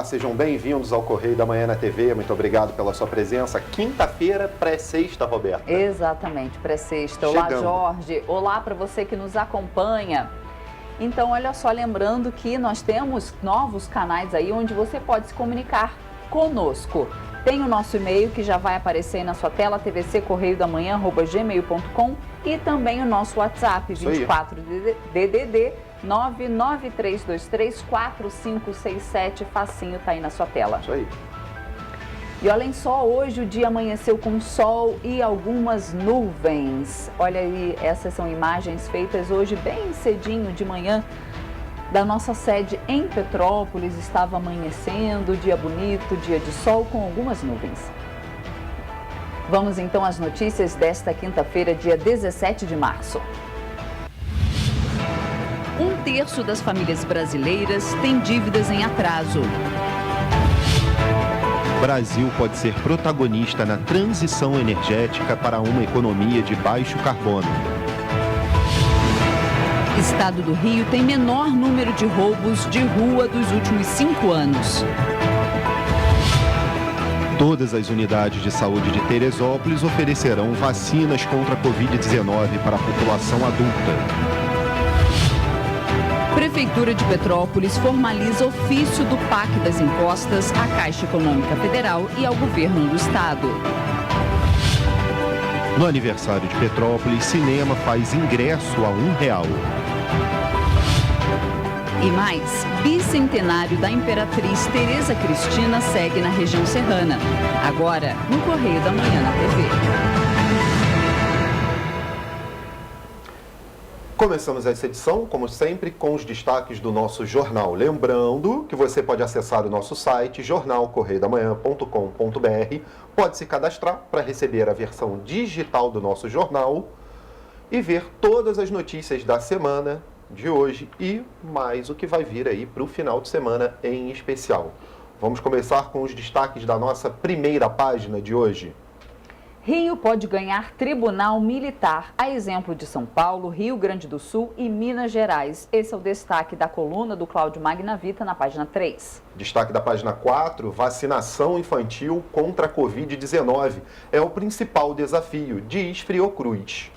Olá, sejam bem-vindos ao Correio da Manhã na TV. Muito obrigado pela sua presença. Quinta-feira, pré-sexta, Roberta. Exatamente, pré-sexta. Olá, Chegando. Jorge. Olá para você que nos acompanha. Então, olha só, lembrando que nós temos novos canais aí onde você pode se comunicar conosco. Tem o nosso e-mail que já vai aparecer aí na sua tela, tvccorreiodamanhã@gmail.com, e também o nosso WhatsApp, 24DDD 993234567, facinho, tá aí na sua tela. Isso aí. E olhem só, hoje o dia amanheceu com sol e algumas nuvens. Olha aí, essas são imagens feitas hoje bem cedinho de manhã da nossa sede em Petrópolis. Estava amanhecendo, dia bonito, dia de sol com algumas nuvens. Vamos então às notícias desta quinta-feira, dia 17 de março. Um terço das famílias brasileiras tem dívidas em atraso. O Brasil pode ser protagonista na transição energética para uma economia de baixo carbono. Estado do Rio tem menor número de roubos de rua dos últimos 5 anos. Todas as unidades de saúde de Teresópolis oferecerão vacinas contra a Covid-19 para a população adulta. Prefeitura de Petrópolis formaliza ofício do PAC das Encostas à Caixa Econômica Federal e ao governo do estado. No aniversário de Petrópolis, cinema faz ingresso a R$1. E mais, bicentenário da Imperatriz Teresa Cristina segue na região serrana. Agora, no Correio da Manhã na TV. Começamos essa edição, como sempre, com os destaques do nosso jornal. Lembrando que você pode acessar o nosso site, jornalcorreiodamanhã.com.br, pode se cadastrar para receber a versão digital do nosso jornal e ver todas as notícias da semana de hoje e mais o que vai vir aí para o final de semana em especial. Vamos começar com os destaques da nossa primeira página de hoje. Rio pode ganhar tribunal militar, a exemplo de São Paulo, Rio Grande do Sul e Minas Gerais. Esse é o destaque da coluna do Cláudio Magnavita na página 3. Destaque da página 4, vacinação infantil contra a Covid-19 é o principal desafio, diz Fiocruz.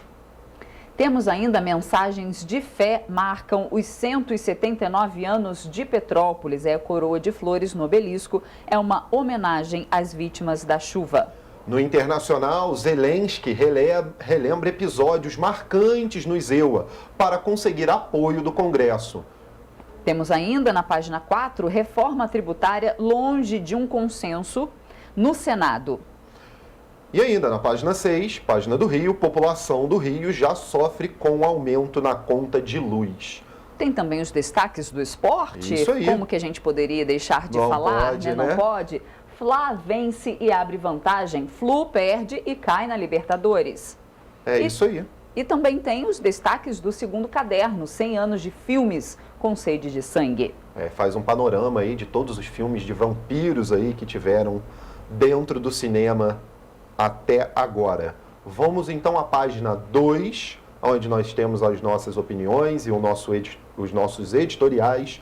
Temos ainda mensagens de fé marcam os 179 anos de Petrópolis. É a coroa de flores no obelisco, é uma homenagem às vítimas da chuva. No internacional, Zelensky relembra episódios marcantes no EUA para conseguir apoio do Congresso. Temos ainda na página 4, reforma tributária longe de um consenso no Senado. E ainda na página 6, página do Rio, população do Rio já sofre com aumento na conta de luz. Tem também os destaques do esporte. Isso aí. Como que a gente poderia deixar de Não falar, pode, né? Não pode. Fla vence e abre vantagem. Flu perde e cai na Libertadores. Isso aí. E também tem os destaques do segundo caderno, 100 anos de filmes com sede de sangue. Faz um panorama aí de todos os filmes de vampiros aí que tiveram dentro do cinema até agora. Vamos então à página 2, onde nós temos as nossas opiniões e os nossos editoriais.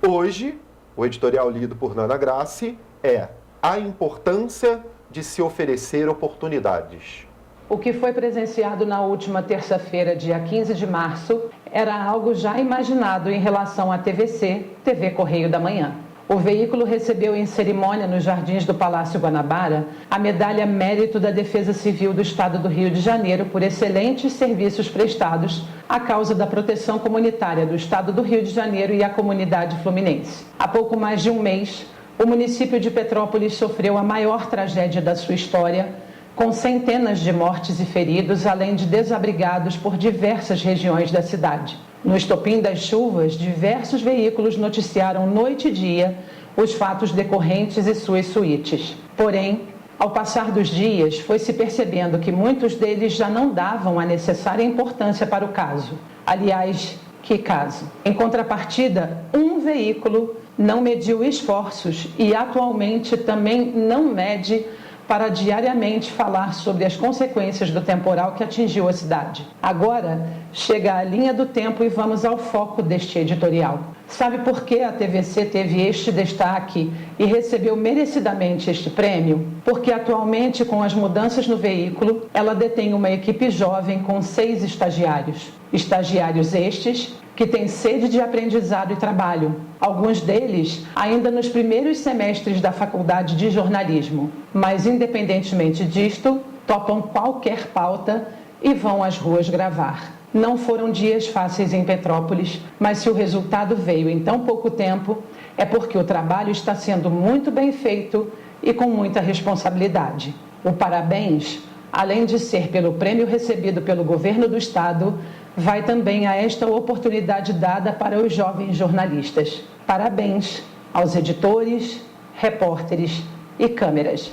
Hoje, o editorial lido por Nana Grassi é a importância de se oferecer oportunidades. O que foi presenciado na última terça-feira, dia 15 de março, era algo já imaginado em relação à TVC, TV Correio da Manhã. O veículo recebeu em cerimônia nos jardins do Palácio Guanabara a medalha Mérito da Defesa Civil do Estado do Rio de Janeiro por excelentes serviços prestados à causa da proteção comunitária do Estado do Rio de Janeiro e à comunidade fluminense. Há pouco mais de um mês, o município de Petrópolis sofreu a maior tragédia da sua história, com centenas de mortes e feridos, além de desabrigados por diversas regiões da cidade. No estopim das chuvas, diversos veículos noticiaram noite e dia os fatos decorrentes e suas suítes. Porém, ao passar dos dias, foi-se percebendo que muitos deles já não davam a necessária importância para o caso. Aliás, que caso? Em contrapartida, um veículo não mediu esforços e atualmente também não mede para diariamente falar sobre as consequências do temporal que atingiu a cidade. Agora, chega à linha do tempo e vamos ao foco deste editorial. Sabe por que a TVC teve este destaque e recebeu merecidamente este prêmio? Porque atualmente, com as mudanças no veículo, ela detém uma equipe jovem com 6 estagiários. Estagiários estes que têm sede de aprendizado e trabalho. Alguns deles ainda nos primeiros semestres da faculdade de jornalismo. Mas, independentemente disto, topam qualquer pauta e vão às ruas gravar. Não foram dias fáceis em Petrópolis, mas se o resultado veio em tão pouco tempo, é porque o trabalho está sendo muito bem feito e com muita responsabilidade. O parabéns, além de ser pelo prêmio recebido pelo governo do estado, vai também a esta oportunidade dada para os jovens jornalistas. Parabéns aos editores, repórteres e câmeras.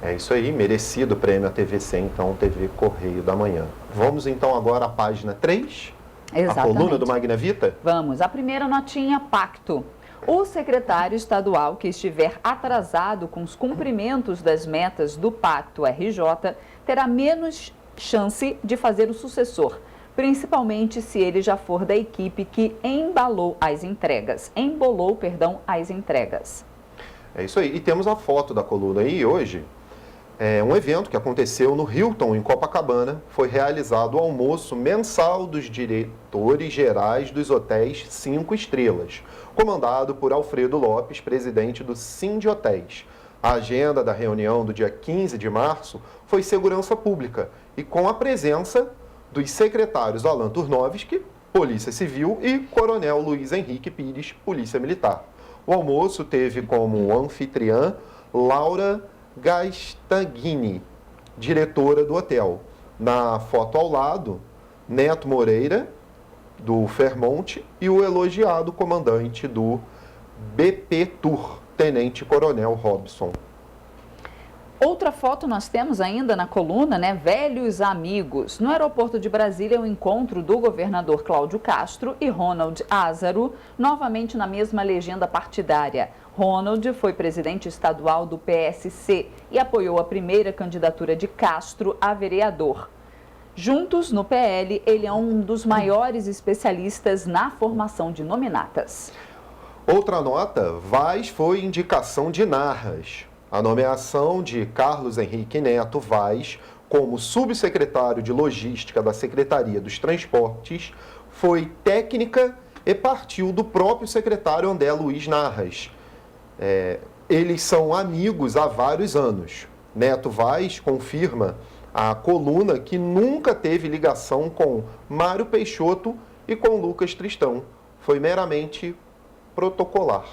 É isso aí, merecido prêmio à TVC, então, TV Correio da Manhã. Vamos então agora à página 3, Exatamente. A coluna do Magna Vita? Vamos, a primeira notinha, pacto. O secretário estadual que estiver atrasado com os cumprimentos das metas do Pacto RJ terá menos chance de fazer o sucessor, principalmente se ele já for da equipe que embolou as entregas. É isso aí, e temos a foto da coluna aí hoje. É um evento que aconteceu no Hilton, em Copacabana. Foi realizado o almoço mensal dos diretores gerais dos hotéis 5 estrelas, comandado por Alfredo Lopes, presidente do Sind Hotéis. A agenda da reunião do dia 15 de março foi segurança pública e com a presença dos secretários Alan Turnovski, Polícia Civil, e Coronel Luiz Henrique Pires, Polícia Militar. O almoço teve como anfitriã Laura Gastagnini, diretora do hotel. Na foto ao lado, Neto Moreira, do Fairmont, e o elogiado comandante do BP Tour, Tenente Coronel Robson. Outra foto nós temos ainda na coluna, né? Velhos amigos. No aeroporto de Brasília, o encontro do governador Cláudio Castro e Ronald Azaro, novamente na mesma legenda partidária. Ronald foi presidente estadual do PSC e apoiou a primeira candidatura de Castro a vereador. Juntos, no PL, ele é um dos maiores especialistas na formação de nominatas. Outra nota, Vaz foi indicação de Narras. A nomeação de Carlos Henrique Neto Vaz como subsecretário de Logística da Secretaria dos Transportes foi técnica e partiu do próprio secretário André Luiz Narras. Eles são amigos há vários anos. Neto Vaz confirma à coluna que nunca teve ligação com Mário Peixoto e com Lucas Tristão. Foi meramente protocolar.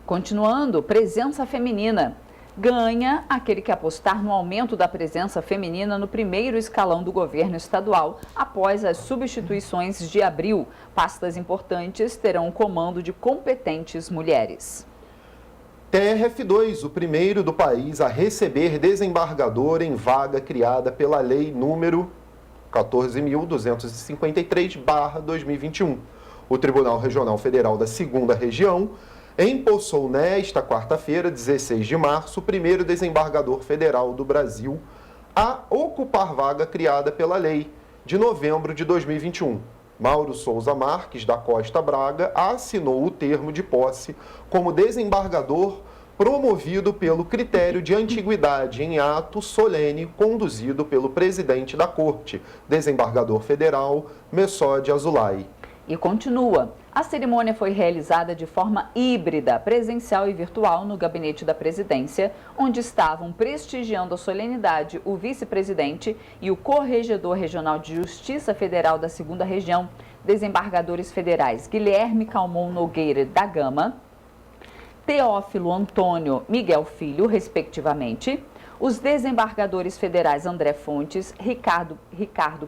Continuando, presença feminina. Ganha aquele que apostar no aumento da presença feminina no primeiro escalão do governo estadual, após as substituições de abril. Pastas importantes terão o comando de competentes mulheres. TRF2, o primeiro do país a receber desembargador em vaga criada pela Lei número 14.253/2021. O Tribunal Regional Federal da 2ª Região empossou nesta quarta-feira, 16 de março, o primeiro desembargador federal do Brasil a ocupar vaga criada pela lei de novembro de 2021. Mauro Souza Marques da Costa Braga assinou o termo de posse como desembargador promovido pelo critério de antiguidade em ato solene conduzido pelo presidente da Corte, desembargador federal Messode Azulay. E continua. A cerimônia foi realizada de forma híbrida, presencial e virtual no gabinete da presidência, onde estavam prestigiando a solenidade o vice-presidente e o corregedor regional de Justiça Federal da 2ª Região, desembargadores federais Guilherme Calmon Nogueira da Gama, Teófilo Antônio Miguel Filho, respectivamente, os desembargadores federais André Fontes, Ricardo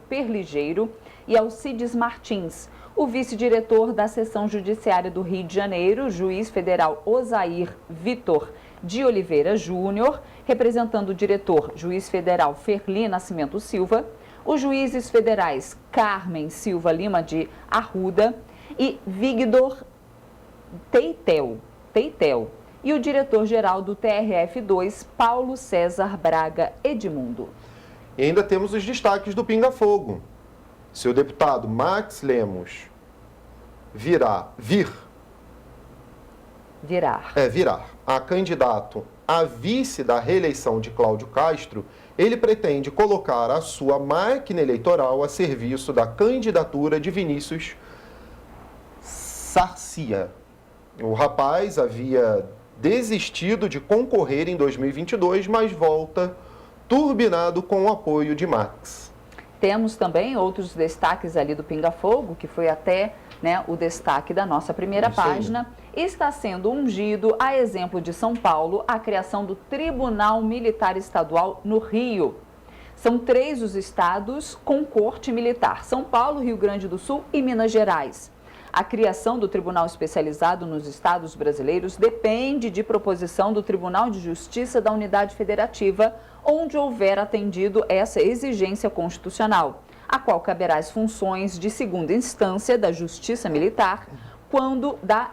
Perligeiro e Alcides Martins, o vice-diretor da Seção Judiciária do Rio de Janeiro, juiz federal Osair Vitor de Oliveira Júnior, representando o diretor, juiz federal Ferli Nascimento Silva, os juízes federais Carmen Silva Lima de Arruda e Victor Teitel, e o diretor-geral do TRF2, Paulo César Braga Edmundo. E ainda temos os destaques do Pinga Fogo. Se o deputado Max Lemos virar a candidato a vice da reeleição de Cláudio Castro, ele pretende colocar a sua máquina eleitoral a serviço da candidatura de Vinícius Sarcia. O rapaz havia desistido de concorrer em 2022, mas volta turbinado com o apoio de Max. Temos também outros destaques ali do Pinga Fogo, que foi até o destaque da nossa primeira página. Está sendo ungido, a exemplo de São Paulo, a criação do Tribunal Militar Estadual no Rio. São 3 os estados com corte militar: São Paulo, Rio Grande do Sul e Minas Gerais. A criação do tribunal especializado nos estados brasileiros depende de proposição do Tribunal de Justiça da Unidade Federativa, onde houver atendido essa exigência constitucional, a qual caberá as funções de segunda instância da Justiça Militar, quando da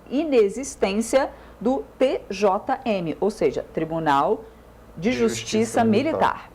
inexistência do TJM, ou seja, Tribunal de Justiça Militar.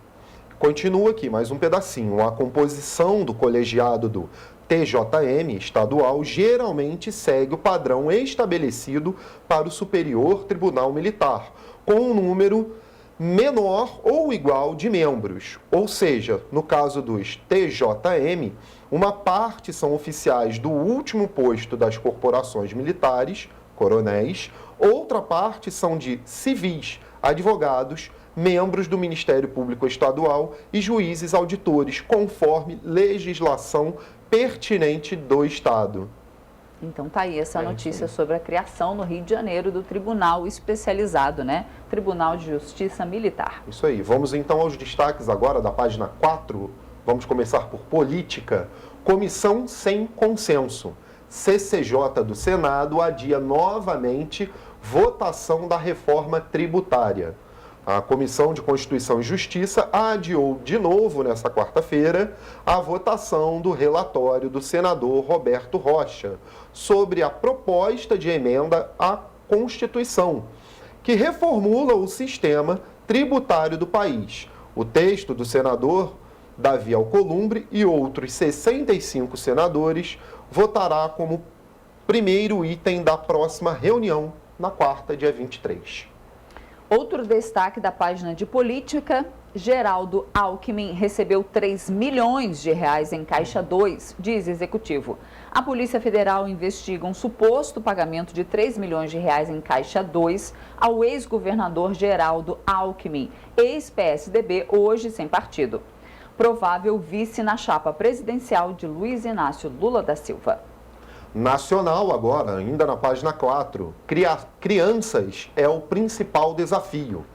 Continua aqui mais um pedacinho. A composição do colegiado do TJM estadual geralmente segue o padrão estabelecido para o Superior Tribunal Militar, com um número menor ou igual de membros. Ou seja, no caso dos TJM, uma parte são oficiais do último posto das corporações militares, coronéis, outra parte são de civis, advogados, membros do Ministério Público Estadual e juízes auditores, conforme legislação pertinente do Estado. Então tá aí essa notícia sobre a criação no Rio de Janeiro do Tribunal Especializado, Tribunal de Justiça Militar. Isso aí. Vamos então aos destaques agora da página 4. Vamos começar por política. Comissão sem consenso. CCJ do Senado adia novamente votação da reforma tributária. A Comissão de Constituição e Justiça adiou de novo nesta quarta-feira a votação do relatório do senador Roberto Rocha sobre a proposta de emenda à Constituição, que reformula o sistema tributário do país. O texto do senador Davi Alcolumbre e outros 65 senadores votará como primeiro item da próxima reunião, na quarta, dia 23. Outro destaque da página de política: Geraldo Alckmin recebeu 3 milhões de reais em Caixa 2, diz executivo. A Polícia Federal investiga um suposto pagamento de 3 milhões de reais em Caixa 2 ao ex-governador Geraldo Alckmin, ex-PSDB, hoje sem partido. Provável vice na chapa presidencial de Luiz Inácio Lula da Silva. Nacional agora, ainda na página 4. Crianças é o principal desafio.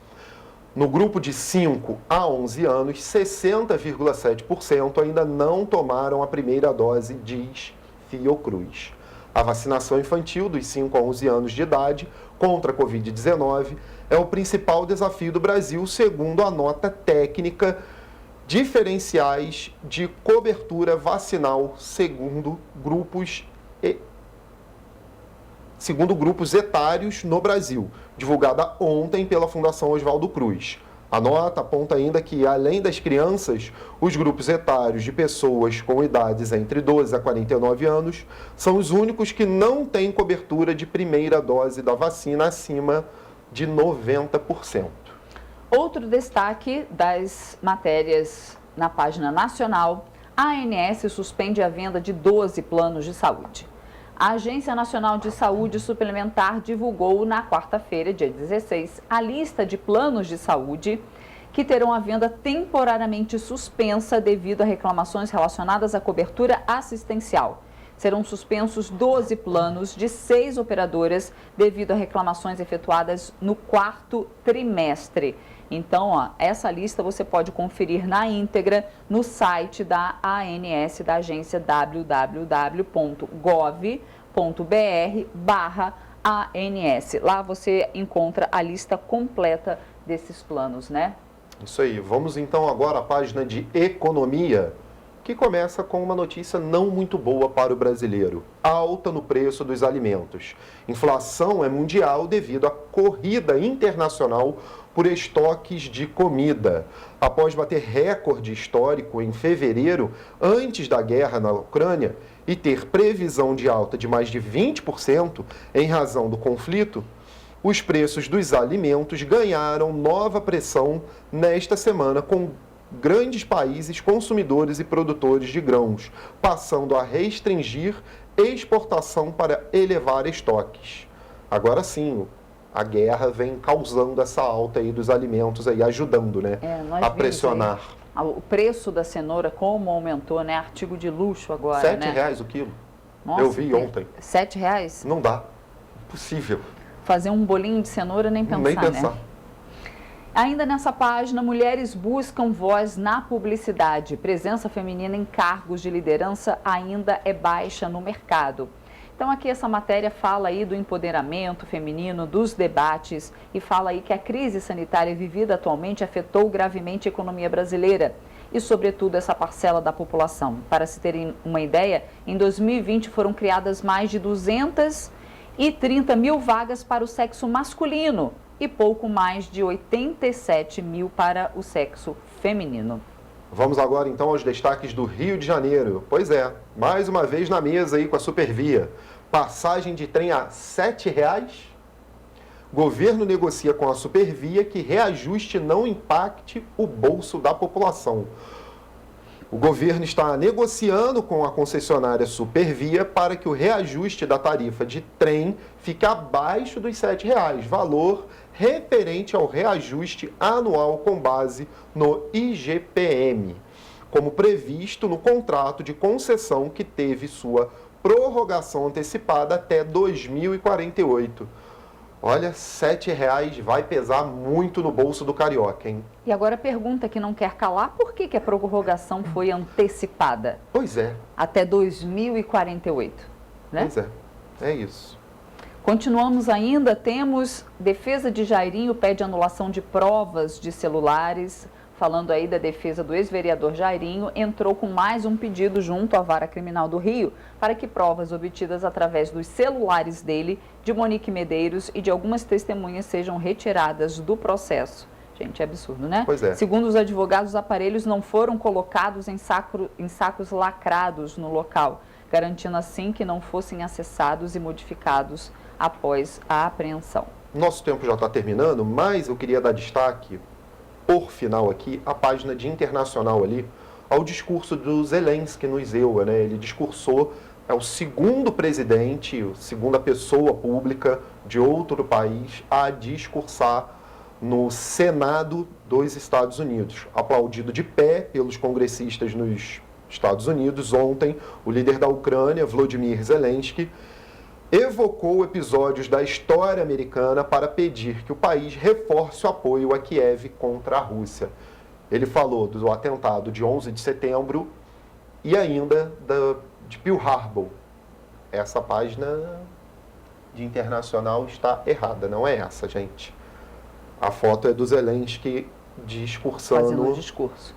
No grupo de 5 a 11 anos, 60,7% ainda não tomaram a primeira dose, diz Fiocruz. A vacinação infantil dos 5 a 11 anos de idade contra a Covid-19 é o principal desafio do Brasil, segundo a nota técnica Diferenciais de Cobertura Vacinal segundo grupos etários no Brasil, divulgada ontem pela Fundação Oswaldo Cruz. A nota aponta ainda que, além das crianças, os grupos etários de pessoas com idades entre 12 a 49 anos são os únicos que não têm cobertura de primeira dose da vacina acima de 90%. Outro destaque das matérias na página nacional: a ANS suspende a venda de 12 planos de saúde. A Agência Nacional de Saúde Suplementar divulgou na quarta-feira, dia 16, a lista de planos de saúde que terão a venda temporariamente suspensa devido a reclamações relacionadas à cobertura assistencial. Serão suspensos 12 planos de 6 operadoras devido a reclamações efetuadas no quarto trimestre. Então, essa lista você pode conferir na íntegra no site da ANS, da agência www.gov.br/ANS. Lá você encontra a lista completa desses planos, Isso aí. Vamos então agora à página de economia, que começa com uma notícia não muito boa para o brasileiro: alta no preço dos alimentos. Inflação é mundial devido à corrida internacional por estoques de comida. Após bater recorde histórico em fevereiro, antes da guerra na Ucrânia, e ter previsão de alta de mais de 20% em razão do conflito, os preços dos alimentos ganharam nova pressão nesta semana, com grandes países consumidores e produtores de grãos passando a restringir exportação para elevar estoques. Agora sim, a guerra vem causando essa alta aí dos alimentos, aí, ajudando, né, a pressionar. O preço da cenoura, como aumentou, né? Artigo de luxo agora, R$7 o quilo. Nossa, eu vi ontem. R$7? Não dá. Impossível. Fazer um bolinho de cenoura, nem pensar, Nem pensar. né? Ainda nessa página, mulheres buscam voz na publicidade. Presença feminina em cargos de liderança ainda é baixa no mercado. Então aqui essa matéria fala aí do empoderamento feminino, dos debates e fala aí que a crise sanitária vivida atualmente afetou gravemente a economia brasileira e, sobretudo, essa parcela da população. Para se terem uma ideia, em 2020 foram criadas mais de 230 mil vagas para o sexo masculino e pouco mais de 87 mil para o sexo feminino. Vamos agora então aos destaques do Rio de Janeiro. Pois é, mais uma vez na mesa aí com a Supervia. Passagem de trem a R$7? Governo negocia com a Supervia que reajuste não impacte o bolso da população. O governo está negociando com a concessionária Supervia para que o reajuste da tarifa de trem fique abaixo dos R$7, valor referente ao reajuste anual com base no IGPM, como previsto no contrato de concessão que teve sua prorrogação antecipada até 2048. Olha, R$7 vai pesar muito no bolso do carioca, hein? E agora a pergunta que não quer calar, por que a prorrogação foi antecipada? Pois é. Até 2048, né? Pois é isso. Continuamos ainda, temos defesa de Jairinho pede anulação de provas de celulares. Falando aí da defesa do ex-vereador Jairinho, entrou com mais um pedido junto à Vara Criminal do Rio para que provas obtidas através dos celulares dele, de Monique Medeiros e de algumas testemunhas sejam retiradas do processo. Gente, é absurdo, né? Pois é. Segundo os advogados, os aparelhos não foram colocados em sacos lacrados no local, garantindo assim que não fossem acessados e modificados após a apreensão. Nosso tempo já está terminando, mas eu queria dar destaque, por final aqui, a página de internacional ali, ao discurso do Zelensky no ISEUA, né? Ele discursou, é o segundo presidente, a segunda pessoa pública de outro país a discursar no Senado dos Estados Unidos. Aplaudido de pé pelos congressistas nos Estados Unidos, ontem, o líder da Ucrânia, Volodymyr Zelensky, evocou episódios da história americana para pedir que o país reforce o apoio a Kiev contra a Rússia. Ele falou do atentado de 11 de setembro e ainda de Pearl Harbor. Essa página de internacional está errada, não é essa, gente. A foto é do Zelensky discursando fazendo um discurso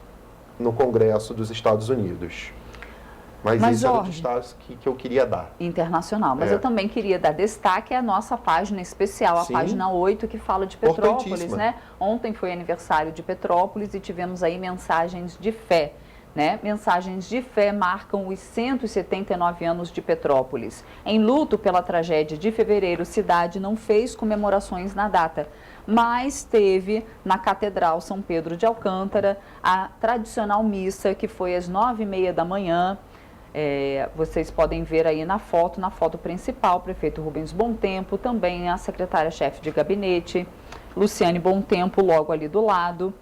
no Congresso dos Estados Unidos. Mas isso era o destaque que eu queria dar. Internacional. Mas eu também queria dar destaque à nossa página especial, a página 8, que fala de Petrópolis, né? Ontem foi aniversário de Petrópolis e tivemos aí mensagens de fé, né? Mensagens de fé marcam os 179 anos de Petrópolis. Em luto pela tragédia de fevereiro, cidade não fez comemorações na data, mas teve na Catedral São Pedro de Alcântara a tradicional missa, que foi às 9h30 da manhã. Vocês podem ver aí na foto principal, prefeito Rubens Bontempo, também a secretária-chefe de gabinete, Luciane Bontempo, logo ali do lado.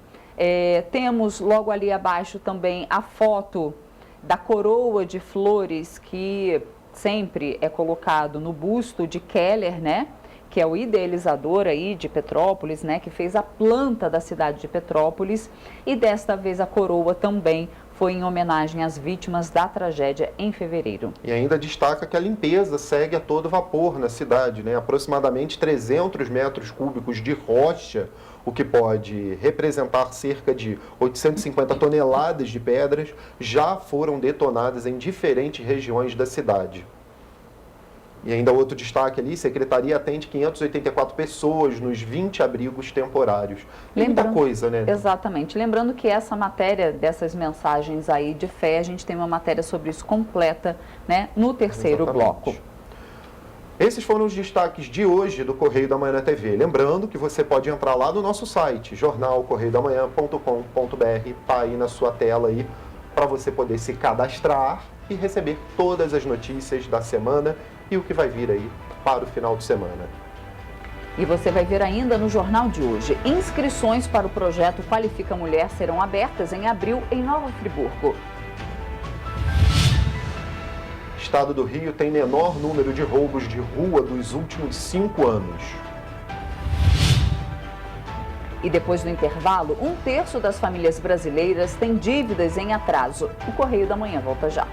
Temos logo ali abaixo também a foto da coroa de flores que sempre é colocado no busto de Keller, né? Que é o idealizador aí de Petrópolis, né? Que fez a planta da cidade de Petrópolis. E desta vez a coroa também foi em homenagem às vítimas da tragédia em fevereiro. E ainda destaca que a limpeza segue a todo vapor na cidade, né? Aproximadamente 300 metros cúbicos de rocha, o que pode representar cerca de 850 toneladas de pedras, já foram detonadas em diferentes regiões da cidade. E ainda outro destaque ali, a Secretaria atende 584 pessoas nos 20 abrigos temporários. Muita coisa, né? Exatamente. Lembrando que essa matéria, dessas mensagens aí de fé, a gente tem uma matéria sobre isso completa, né, no terceiro bloco. Esses foram os destaques de hoje do Correio da Manhã TV. Lembrando que você pode entrar lá no nosso site, jornalcorreiodamanhã.com.br, está aí na sua tela aí, para você poder se cadastrar e receber todas as notícias da semana e o que vai vir aí para o final de semana. E você vai ver ainda no jornal de hoje, inscrições para o projeto Qualifica Mulher serão abertas em abril em Nova Friburgo. Estado do Rio tem menor número de roubos de rua dos últimos 5 anos. E depois do intervalo, 1/3 das famílias brasileiras tem dívidas em atraso. O Correio da Manhã volta já.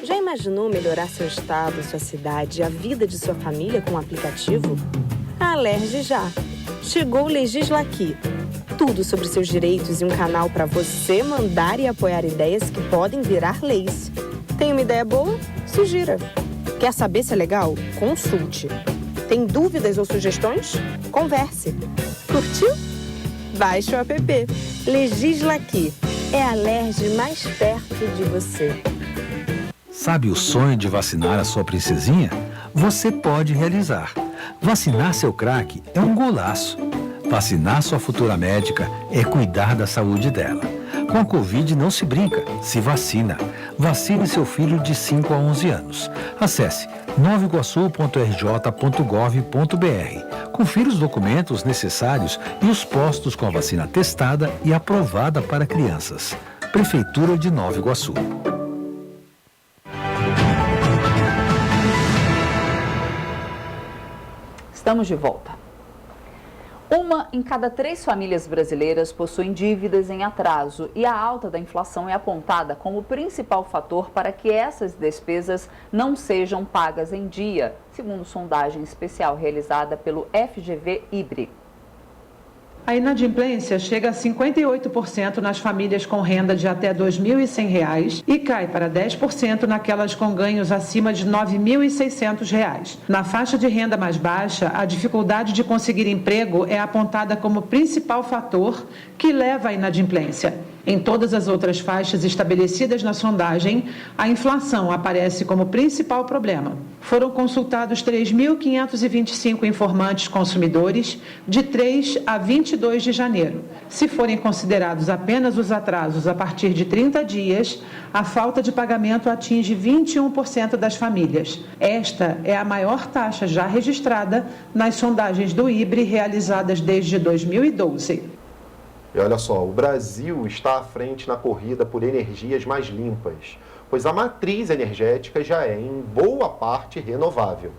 Já imaginou melhorar seu estado, sua cidade e a vida de sua família com um aplicativo? Alerge já! Chegou o Legisla Aqui. Tudo sobre seus direitos e um canal para você mandar e apoiar ideias que podem virar leis. Tem uma ideia boa? Sugira. Quer saber se é legal? Consulte. Tem dúvidas ou sugestões? Converse. Curtiu? Baixe o app. Legisla Aqui. É a Alerj mais perto de você. Sabe o sonho de vacinar a sua princesinha? Você pode realizar. Vacinar seu craque é um golaço. Vacinar sua futura médica é cuidar da saúde dela. Com a Covid não se brinca, se vacina. Vacine seu filho de 5 a 11 anos. Acesse novaiguaçu.rj.gov.br. Confira os documentos necessários e os postos com a vacina testada e aprovada para crianças. Prefeitura de Nova Iguaçu. Estamos de volta. 1 em cada 3 famílias brasileiras possuem dívidas em atraso e a alta da inflação é apontada como o principal fator para que essas despesas não sejam pagas em dia, segundo sondagem especial realizada pelo FGV IBRE. A inadimplência chega a 58% nas famílias com renda de até R$ 2.100 e cai para 10% naquelas com ganhos acima de R$ 9.600. Na faixa de renda mais baixa, a dificuldade de conseguir emprego é apontada como principal fator que leva à inadimplência. Em todas as outras faixas estabelecidas na sondagem, a inflação aparece como principal problema. Foram consultados 3.525 informantes consumidores de 3 a 22 de janeiro. Se forem considerados apenas os atrasos a partir de 30 dias, a falta de pagamento atinge 21% das famílias. Esta é a maior taxa já registrada nas sondagens do IBRE realizadas desde 2012. E olha só, o Brasil está à frente na corrida por energias mais limpas, pois a matriz energética já é, em boa parte, renovável.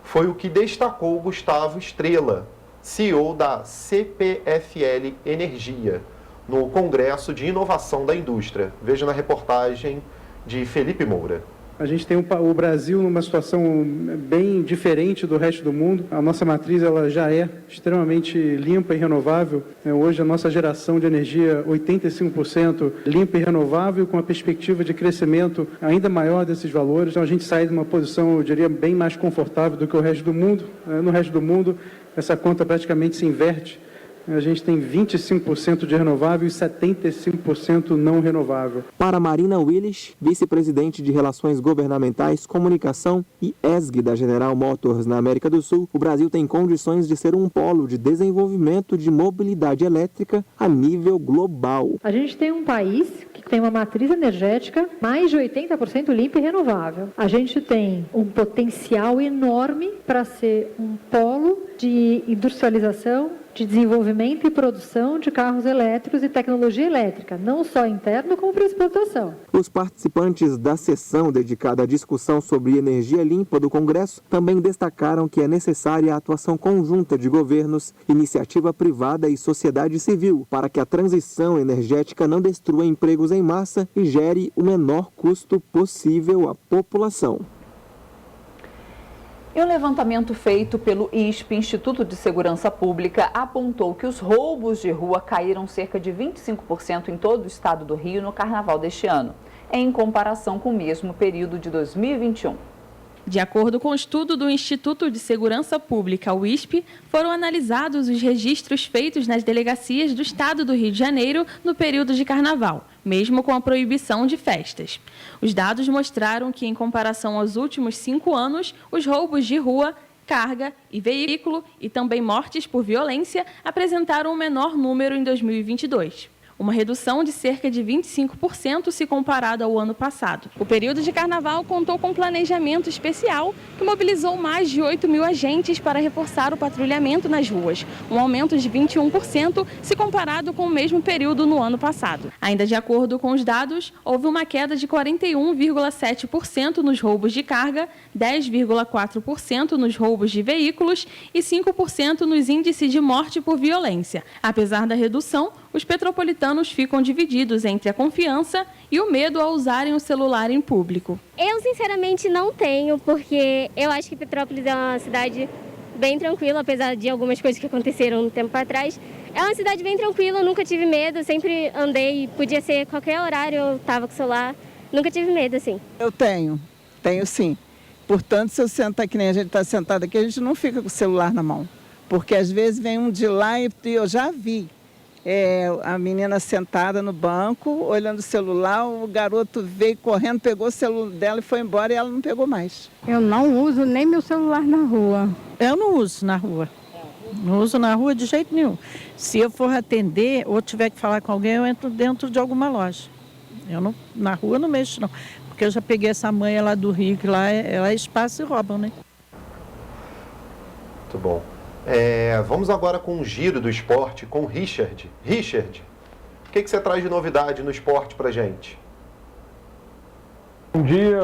Foi o que destacou Gustavo Estrela, CEO da CPFL Energia, no Congresso de Inovação da Indústria. Veja na reportagem de Felipe Moura. A gente tem o Brasil numa situação bem diferente do resto do mundo. A nossa matriz ela já é extremamente limpa e renovável. Hoje a nossa geração de energia 85% limpa e renovável, com a perspectiva de crescimento ainda maior desses valores. Então a gente sai de uma posição, eu diria, bem mais confortável do que o resto do mundo. No resto do mundo, essa conta praticamente se inverte. A gente tem 25% de renovável e 75% não renovável. Para Marina Willis, vice-presidente de Relações Governamentais, Comunicação e ESG da General Motors na América do Sul, o Brasil tem condições de ser um polo de desenvolvimento de mobilidade elétrica a nível global. A gente tem um país que tem uma matriz energética mais de 80% limpa e renovável. A gente tem um potencial enorme para ser um polo de industrialização, de desenvolvimento e produção de carros elétricos e tecnologia elétrica, não só interno como para exportação. Os participantes da sessão dedicada à discussão sobre energia limpa do Congresso também destacaram que é necessária a atuação conjunta de governos, iniciativa privada e sociedade civil para que a transição energética não destrua empregos em massa e gere o menor custo possível à população. E um levantamento feito pelo ISP, Instituto de Segurança Pública, apontou que os roubos de rua caíram cerca de 25% em todo o estado do Rio no carnaval deste ano, em comparação com o mesmo período de 2021. De acordo com o estudo do Instituto de Segurança Pública, o ISP, foram analisados os registros feitos nas delegacias do estado do Rio de Janeiro no período de carnaval, mesmo com a proibição de festas. Os dados mostraram que, em comparação aos últimos 5 anos, os roubos de rua, carga e veículo e também mortes por violência apresentaram um menor número em 2022. Uma redução de cerca de 25% se comparado ao ano passado. O período de carnaval contou com um planejamento especial que mobilizou mais de 8 mil agentes para reforçar o patrulhamento nas ruas, um aumento de 21% se comparado com o mesmo período no ano passado. Ainda de acordo com os dados, houve uma queda de 41,7% nos roubos de carga, 10,4% nos roubos de veículos e 5% nos índices de morte por violência. Apesar da redução, os petropolitanos ficam divididos entre a confiança e o medo ao usarem o celular em público. Eu, sinceramente, não tenho, porque eu acho que Petrópolis é uma cidade bem tranquila, apesar de algumas coisas que aconteceram um tempo atrás. É uma cidade bem tranquila, eu nunca tive medo, sempre andei, podia ser qualquer horário, eu estava com o celular, nunca tive medo, assim. Eu tenho sim. Portanto, se eu sentar que nem a gente está sentado aqui, a gente não fica com o celular na mão, porque às vezes vem um de lá e eu já vi. A menina sentada no banco, olhando o celular, o garoto veio correndo, pegou o celular dela e foi embora e ela não pegou mais. Eu não uso nem meu celular na rua. Eu não uso na rua. Não uso na rua de jeito nenhum. Se eu for atender ou tiver que falar com alguém, eu entro dentro de alguma loja. Eu não, na rua não mexo não, porque eu já peguei essa manha lá do Rio, que lá ela é espaço e roubam, né? Muito bom. Vamos agora com o giro do esporte com o Richard. Richard, o que você traz de novidade no esporte pra gente?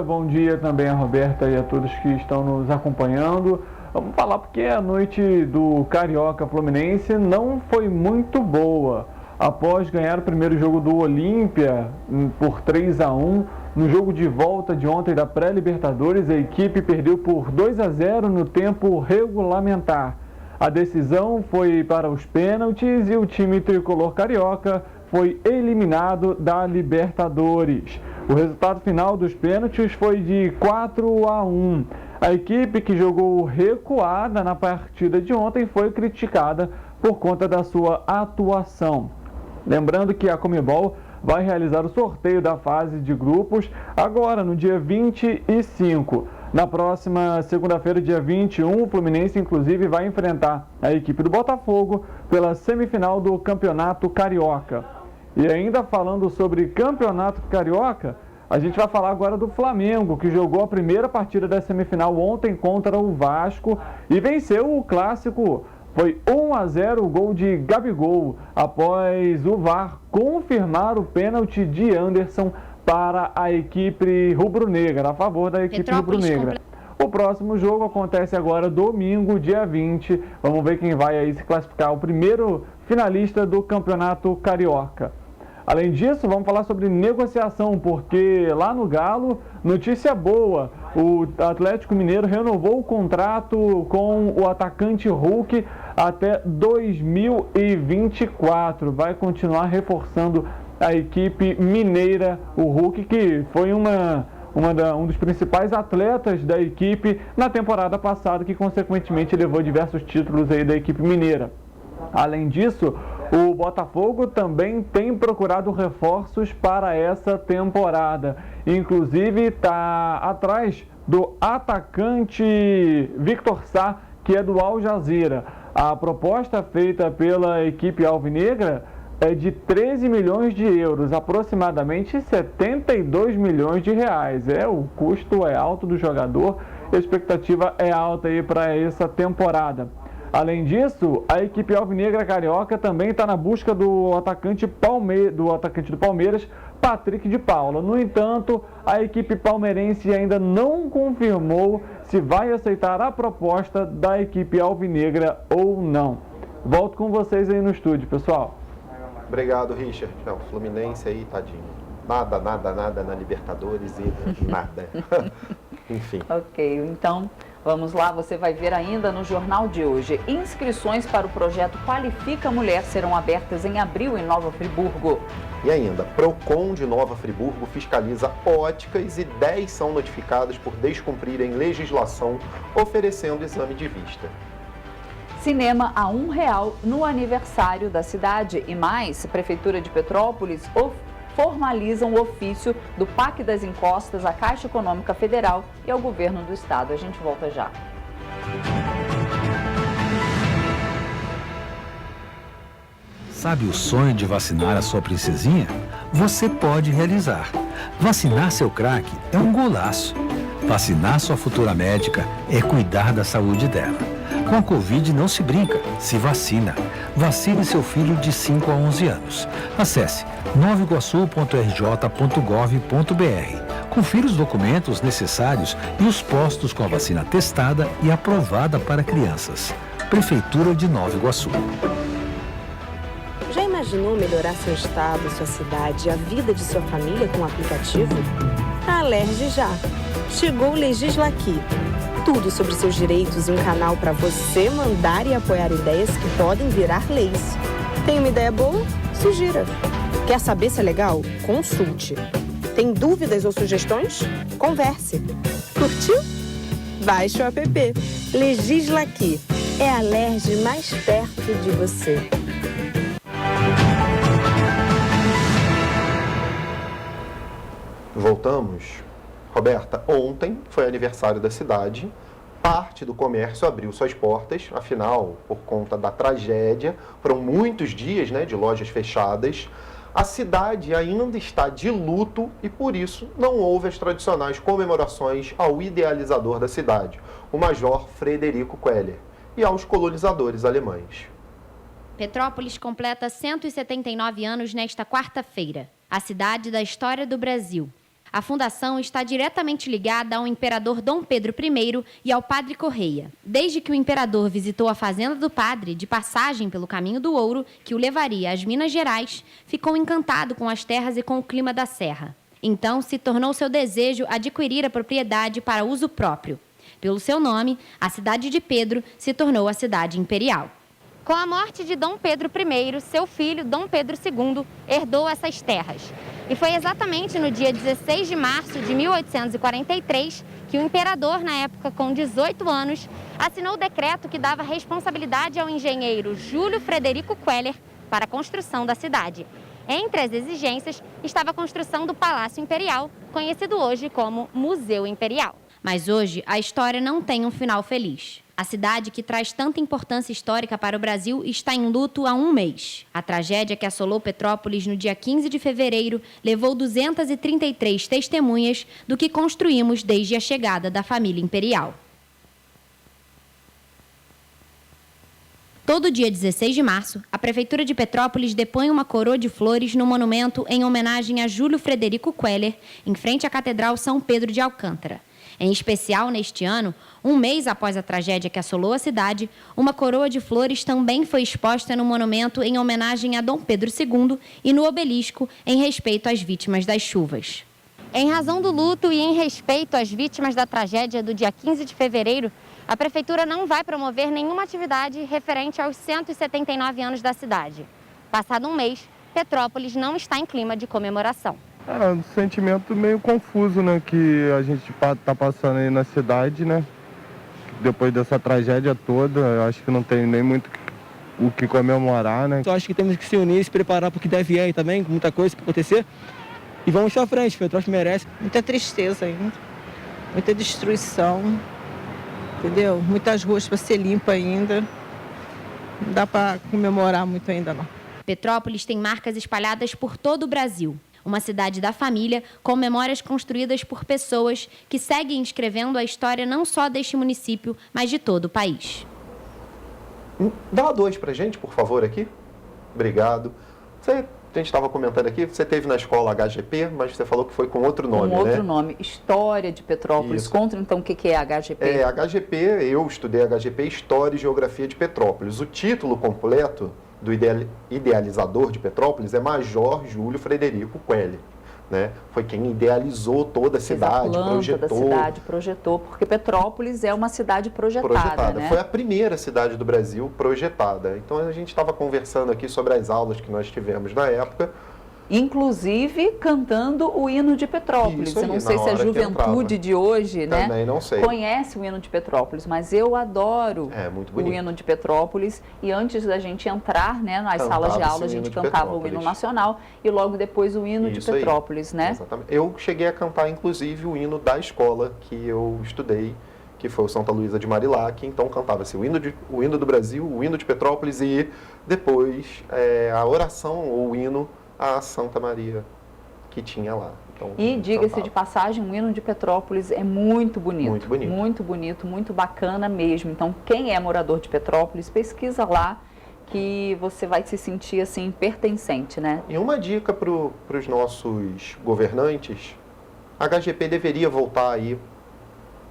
Bom dia também a Roberta e a todos que estão nos acompanhando. Vamos falar porque a noite do Carioca Fluminense não foi muito boa. Após ganhar o primeiro jogo do Olímpia por 3-1, no jogo de volta de ontem da pré-Libertadores, a equipe perdeu por 2-0 no tempo regulamentar. A decisão foi para os pênaltis e o time tricolor carioca foi eliminado da Libertadores. O resultado final dos pênaltis foi de 4-1. A equipe que jogou recuada na partida de ontem foi criticada por conta da sua atuação. Lembrando que a Conmebol vai realizar o sorteio da fase de grupos agora no dia 25. Na próxima segunda-feira, dia 21, o Fluminense, inclusive, vai enfrentar a equipe do Botafogo pela semifinal do Campeonato Carioca. E ainda falando sobre Campeonato Carioca, a gente vai falar agora do Flamengo, que jogou a primeira partida da semifinal ontem contra o Vasco e venceu o clássico. Foi 1-0 o gol de Gabigol, após o VAR confirmar o pênalti de Anderson para a equipe rubro-negra, a favor da equipe rubro-negra. O próximo jogo acontece agora domingo, dia 20. Vamos ver quem vai aí se classificar, o primeiro finalista do Campeonato Carioca. Além disso, vamos falar sobre negociação, porque lá no Galo, notícia boa, o Atlético Mineiro renovou o contrato com o atacante Hulk até 2024. Vai continuar reforçando a equipe mineira, o Hulk, que foi um dos principais atletas da equipe na temporada passada, que consequentemente levou diversos títulos aí da equipe mineira. Além disso, o Botafogo também tem procurado reforços para essa temporada. Inclusive está atrás do atacante Victor Sá, que é do Al Jazeera. A proposta feita pela equipe alvinegra é de 13 milhões de euros, aproximadamente 72 milhões de reais. O custo é alto do jogador, a expectativa é alta aí para essa temporada. Além disso, a equipe alvinegra carioca também está na busca do atacante do Palmeiras, Patrick de Paula. No entanto, a equipe palmeirense ainda não confirmou se vai aceitar a proposta da equipe alvinegra ou não. Volto com vocês aí no estúdio, pessoal. Obrigado, Richard. Não, Fluminense aí, tadinho. Nada na Libertadores e nada. Enfim. Ok, então vamos lá, você vai ver ainda no jornal de hoje. Inscrições para o projeto Qualifica Mulher serão abertas em abril em Nova Friburgo. E ainda, Procon de Nova Friburgo fiscaliza óticas e 10 são notificadas por descumprirem legislação oferecendo exame de vista. Cinema a R$1 no aniversário da cidade. E mais, Prefeitura de Petrópolis formalizam o ofício do PAC das Encostas à Caixa Econômica Federal e ao Governo do Estado. A gente volta já. Sabe o sonho de vacinar a sua princesinha? Você pode realizar. Vacinar seu craque é um golaço. Vacinar sua futura médica é cuidar da saúde dela. Com a Covid não se brinca, se vacina. Vacine seu filho de 5 a 11 anos. Acesse novaiguaçu.rj.gov.br. Confira os documentos necessários e os postos com a vacina testada e aprovada para crianças. Prefeitura de Nova Iguaçu. Já imaginou melhorar seu estado, sua cidade e a vida de sua família com o aplicativo? A Alerj já. Chegou o Legisla Aqui. Tudo sobre seus direitos e um canal para você mandar e apoiar ideias que podem virar leis. Tem uma ideia boa? Sugira. Quer saber se é legal? Consulte. Tem dúvidas ou sugestões? Converse. Curtiu? Baixe o app. Legisla Aqui. É a Alerj mais perto de você. Voltamos. Roberta, ontem foi aniversário da cidade. Parte do comércio abriu suas portas, afinal, por conta da tragédia, foram muitos dias, de lojas fechadas. A cidade ainda está de luto e, por isso, não houve as tradicionais comemorações ao idealizador da cidade, o Major Frederico Queller, e aos colonizadores alemães. Petrópolis completa 179 anos nesta quarta-feira, a cidade da história do Brasil. A fundação está diretamente ligada ao imperador Dom Pedro I e ao Padre Correia. Desde que o imperador visitou a fazenda do padre, de passagem pelo Caminho do Ouro, que o levaria às Minas Gerais, ficou encantado com as terras e com o clima da serra. Então, se tornou seu desejo adquirir a propriedade para uso próprio. Pelo seu nome, a cidade de Pedro se tornou a cidade imperial. Com a morte de Dom Pedro I, seu filho, Dom Pedro II, herdou essas terras. E foi exatamente no dia 16 de março de 1843 que o imperador, na época com 18 anos, assinou o decreto que dava responsabilidade ao engenheiro Júlio Frederico Queller para a construção da cidade. Entre as exigências estava a construção do Palácio Imperial, conhecido hoje como Museu Imperial. Mas hoje a história não tem um final feliz. A cidade, que traz tanta importância histórica para o Brasil, está em luto há um mês. A tragédia que assolou Petrópolis no dia 15 de fevereiro levou 233 testemunhas do que construímos desde a chegada da família imperial. Todo dia 16 de março, a Prefeitura de Petrópolis depõe uma coroa de flores no monumento em homenagem a Júlio Frederico Queller, em frente à Catedral São Pedro de Alcântara. Em especial, neste ano, um mês após a tragédia que assolou a cidade, uma coroa de flores também foi exposta no monumento em homenagem a Dom Pedro II e no obelisco em respeito às vítimas das chuvas. Em razão do luto e em respeito às vítimas da tragédia do dia 15 de fevereiro, a Prefeitura não vai promover nenhuma atividade referente aos 179 anos da cidade. Passado um mês, Petrópolis não está em clima de comemoração. É um sentimento meio confuso, que a gente está passando aí na cidade, Depois dessa tragédia toda, eu acho que não tem nem muito o que comemorar, Eu acho que temos que se unir e se preparar para o que deve ir também, com muita coisa para acontecer. E vamos para frente, Petrópolis merece. Muita tristeza ainda, muita destruição, entendeu? Muitas ruas para ser limpa ainda. Não dá para comemorar muito ainda, não. Petrópolis tem marcas espalhadas por todo o Brasil. Uma cidade da família, com memórias construídas por pessoas que seguem escrevendo a história não só deste município, mas de todo o país. Dá 2 pra gente, por favor, aqui. Obrigado. A gente estava comentando aqui, você teve na escola HGP, mas você falou que foi com outro nome, né? Com outro nome, História de Petrópolis. Isso. Conta então o que é HGP. HGP, eu estudei HGP, História e Geografia de Petrópolis. O título completo do idealizador de Petrópolis é Major Júlio Frederico Coelho. Né? Foi quem idealizou toda a cidade, projetou, porque Petrópolis é uma cidade projetada. Né? Foi a primeira cidade do Brasil projetada. Então a gente estava conversando aqui sobre as aulas que nós tivemos na época. Inclusive cantando o hino de Petrópolis. Eu não sei se a juventude de hoje, né, também não sei, conhece o hino de Petrópolis, mas eu adoro muito o hino de Petrópolis. E antes da gente entrar, né, nas salas de aula, a gente cantava o hino nacional e logo depois o hino de Petrópolis, né? Exatamente. Eu cheguei a cantar, inclusive, o hino da escola que eu estudei, que foi o Santa Luísa de Marilac. Então cantava-se o hino do Brasil, o hino de Petrópolis e depois a oração ou o hino a Santa Maria que tinha lá. Então, e diga-se de passagem, o hino de Petrópolis é muito bonito. Muito bonito. Muito bonito, muito bacana mesmo. Então, quem é morador de Petrópolis, pesquisa lá que você vai se sentir assim pertencente, né? E uma dica para os nossos governantes, a HGP deveria voltar aí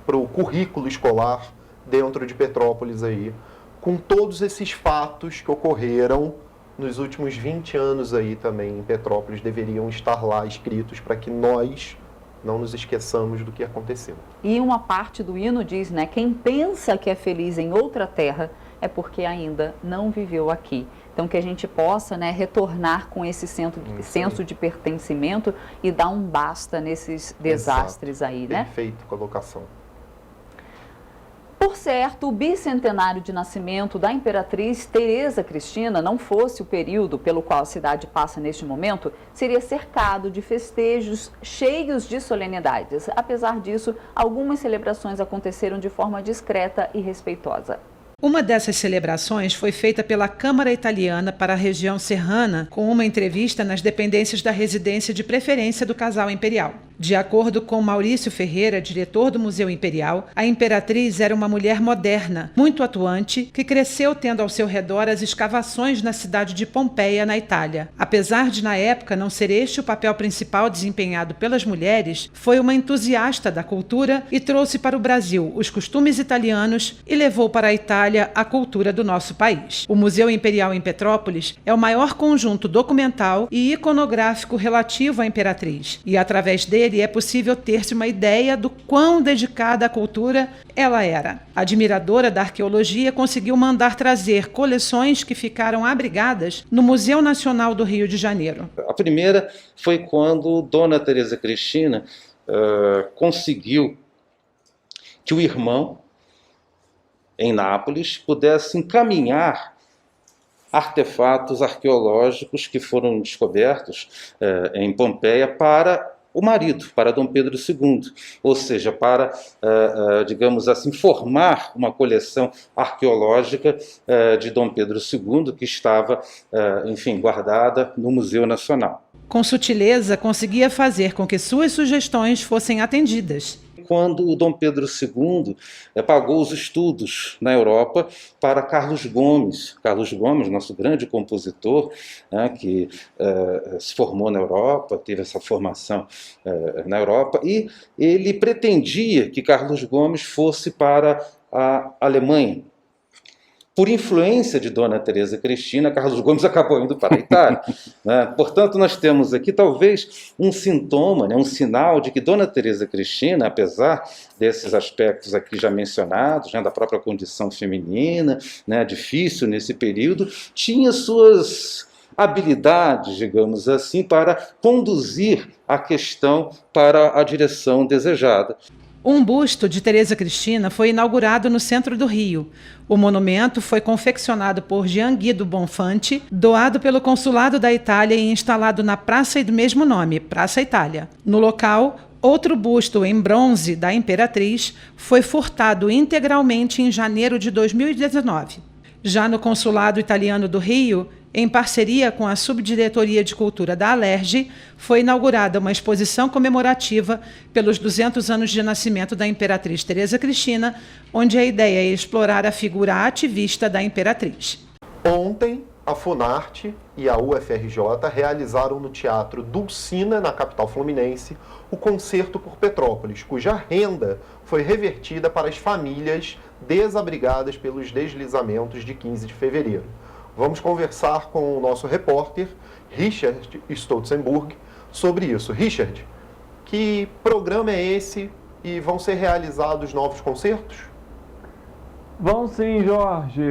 para o currículo escolar dentro de Petrópolis aí, com todos esses fatos que ocorreram nos últimos 20 anos aí também em Petrópolis, deveriam estar lá escritos para que nós não nos esqueçamos do que aconteceu. E uma parte do hino diz, né, quem pensa que é feliz em outra terra é porque ainda não viveu aqui. Então que a gente possa, né, retornar com esse senso de pertencimento e dar um basta nesses desastres aí, né? Perfeito, colocação. Por certo, o bicentenário de nascimento da Imperatriz Teresa Cristina não fosse o período pelo qual a cidade passa neste momento, seria cercado de festejos cheios de solenidades. Apesar disso, algumas celebrações aconteceram de forma discreta e respeitosa. Uma dessas celebrações foi feita pela Câmara Italiana para a região serrana, com uma entrevista nas dependências da residência de preferência do casal imperial. De acordo com Maurício Ferreira, diretor do Museu Imperial, a Imperatriz era uma mulher moderna, muito atuante, que cresceu tendo ao seu redor as escavações na cidade de Pompeia, na Itália. Apesar de, na época, não ser este o papel principal desempenhado pelas mulheres, foi uma entusiasta da cultura e trouxe para o Brasil os costumes italianos e levou para a Itália a cultura do nosso país. O Museu Imperial em Petrópolis é o maior conjunto documental e iconográfico relativo à Imperatriz, e através dele é possível ter-se uma ideia do quão dedicada à cultura ela era. Admiradora da arqueologia, conseguiu mandar trazer coleções que ficaram abrigadas no Museu Nacional do Rio de Janeiro. A primeira foi quando Dona Teresa Cristina conseguiu que o irmão em Nápoles pudesse encaminhar artefatos arqueológicos que foram descobertos em Pompeia para o marido, para Dom Pedro II, ou seja, para, digamos assim, formar uma coleção arqueológica de Dom Pedro II que estava, enfim, guardada no Museu Nacional. Com sutileza, conseguia fazer com que suas sugestões fossem atendidas. Quando o Dom Pedro II pagou os estudos na Europa para Carlos Gomes. Carlos Gomes, nosso grande compositor, que se formou na Europa, teve essa formação na Europa, e ele pretendia que Carlos Gomes fosse para a Alemanha. Por influência de Dona Teresa Cristina, Carlos Gomes acabou indo para a Itália. Portanto, nós temos aqui talvez um sintoma, um sinal de que Dona Teresa Cristina, apesar desses aspectos aqui já mencionados, da própria condição feminina, difícil nesse período, tinha suas habilidades, digamos assim, para conduzir a questão para a direção desejada. Um busto de Teresa Cristina foi inaugurado no centro do Rio. O monumento foi confeccionado por Jean Guido Bonfante, doado pelo Consulado da Itália e instalado na praça do mesmo nome, Praça Itália. No local, outro busto em bronze da Imperatriz foi furtado integralmente em janeiro de 2019. Já no Consulado Italiano do Rio, Em parceria com a Subdiretoria de Cultura da Alerj, foi inaugurada uma exposição comemorativa pelos 200 anos de nascimento da Imperatriz Teresa Cristina, onde a ideia é explorar a figura ativista da Imperatriz. Ontem, a Funarte e a UFRJ realizaram no Teatro Dulcina, na capital fluminense, o Concerto por Petrópolis, cuja renda foi revertida para as famílias desabrigadas pelos deslizamentos de 15 de fevereiro. Vamos conversar com o nosso repórter, Richard Stolzenburg, sobre isso. Richard, que programa é esse e vão ser realizados novos concertos? Vão sim, Jorge.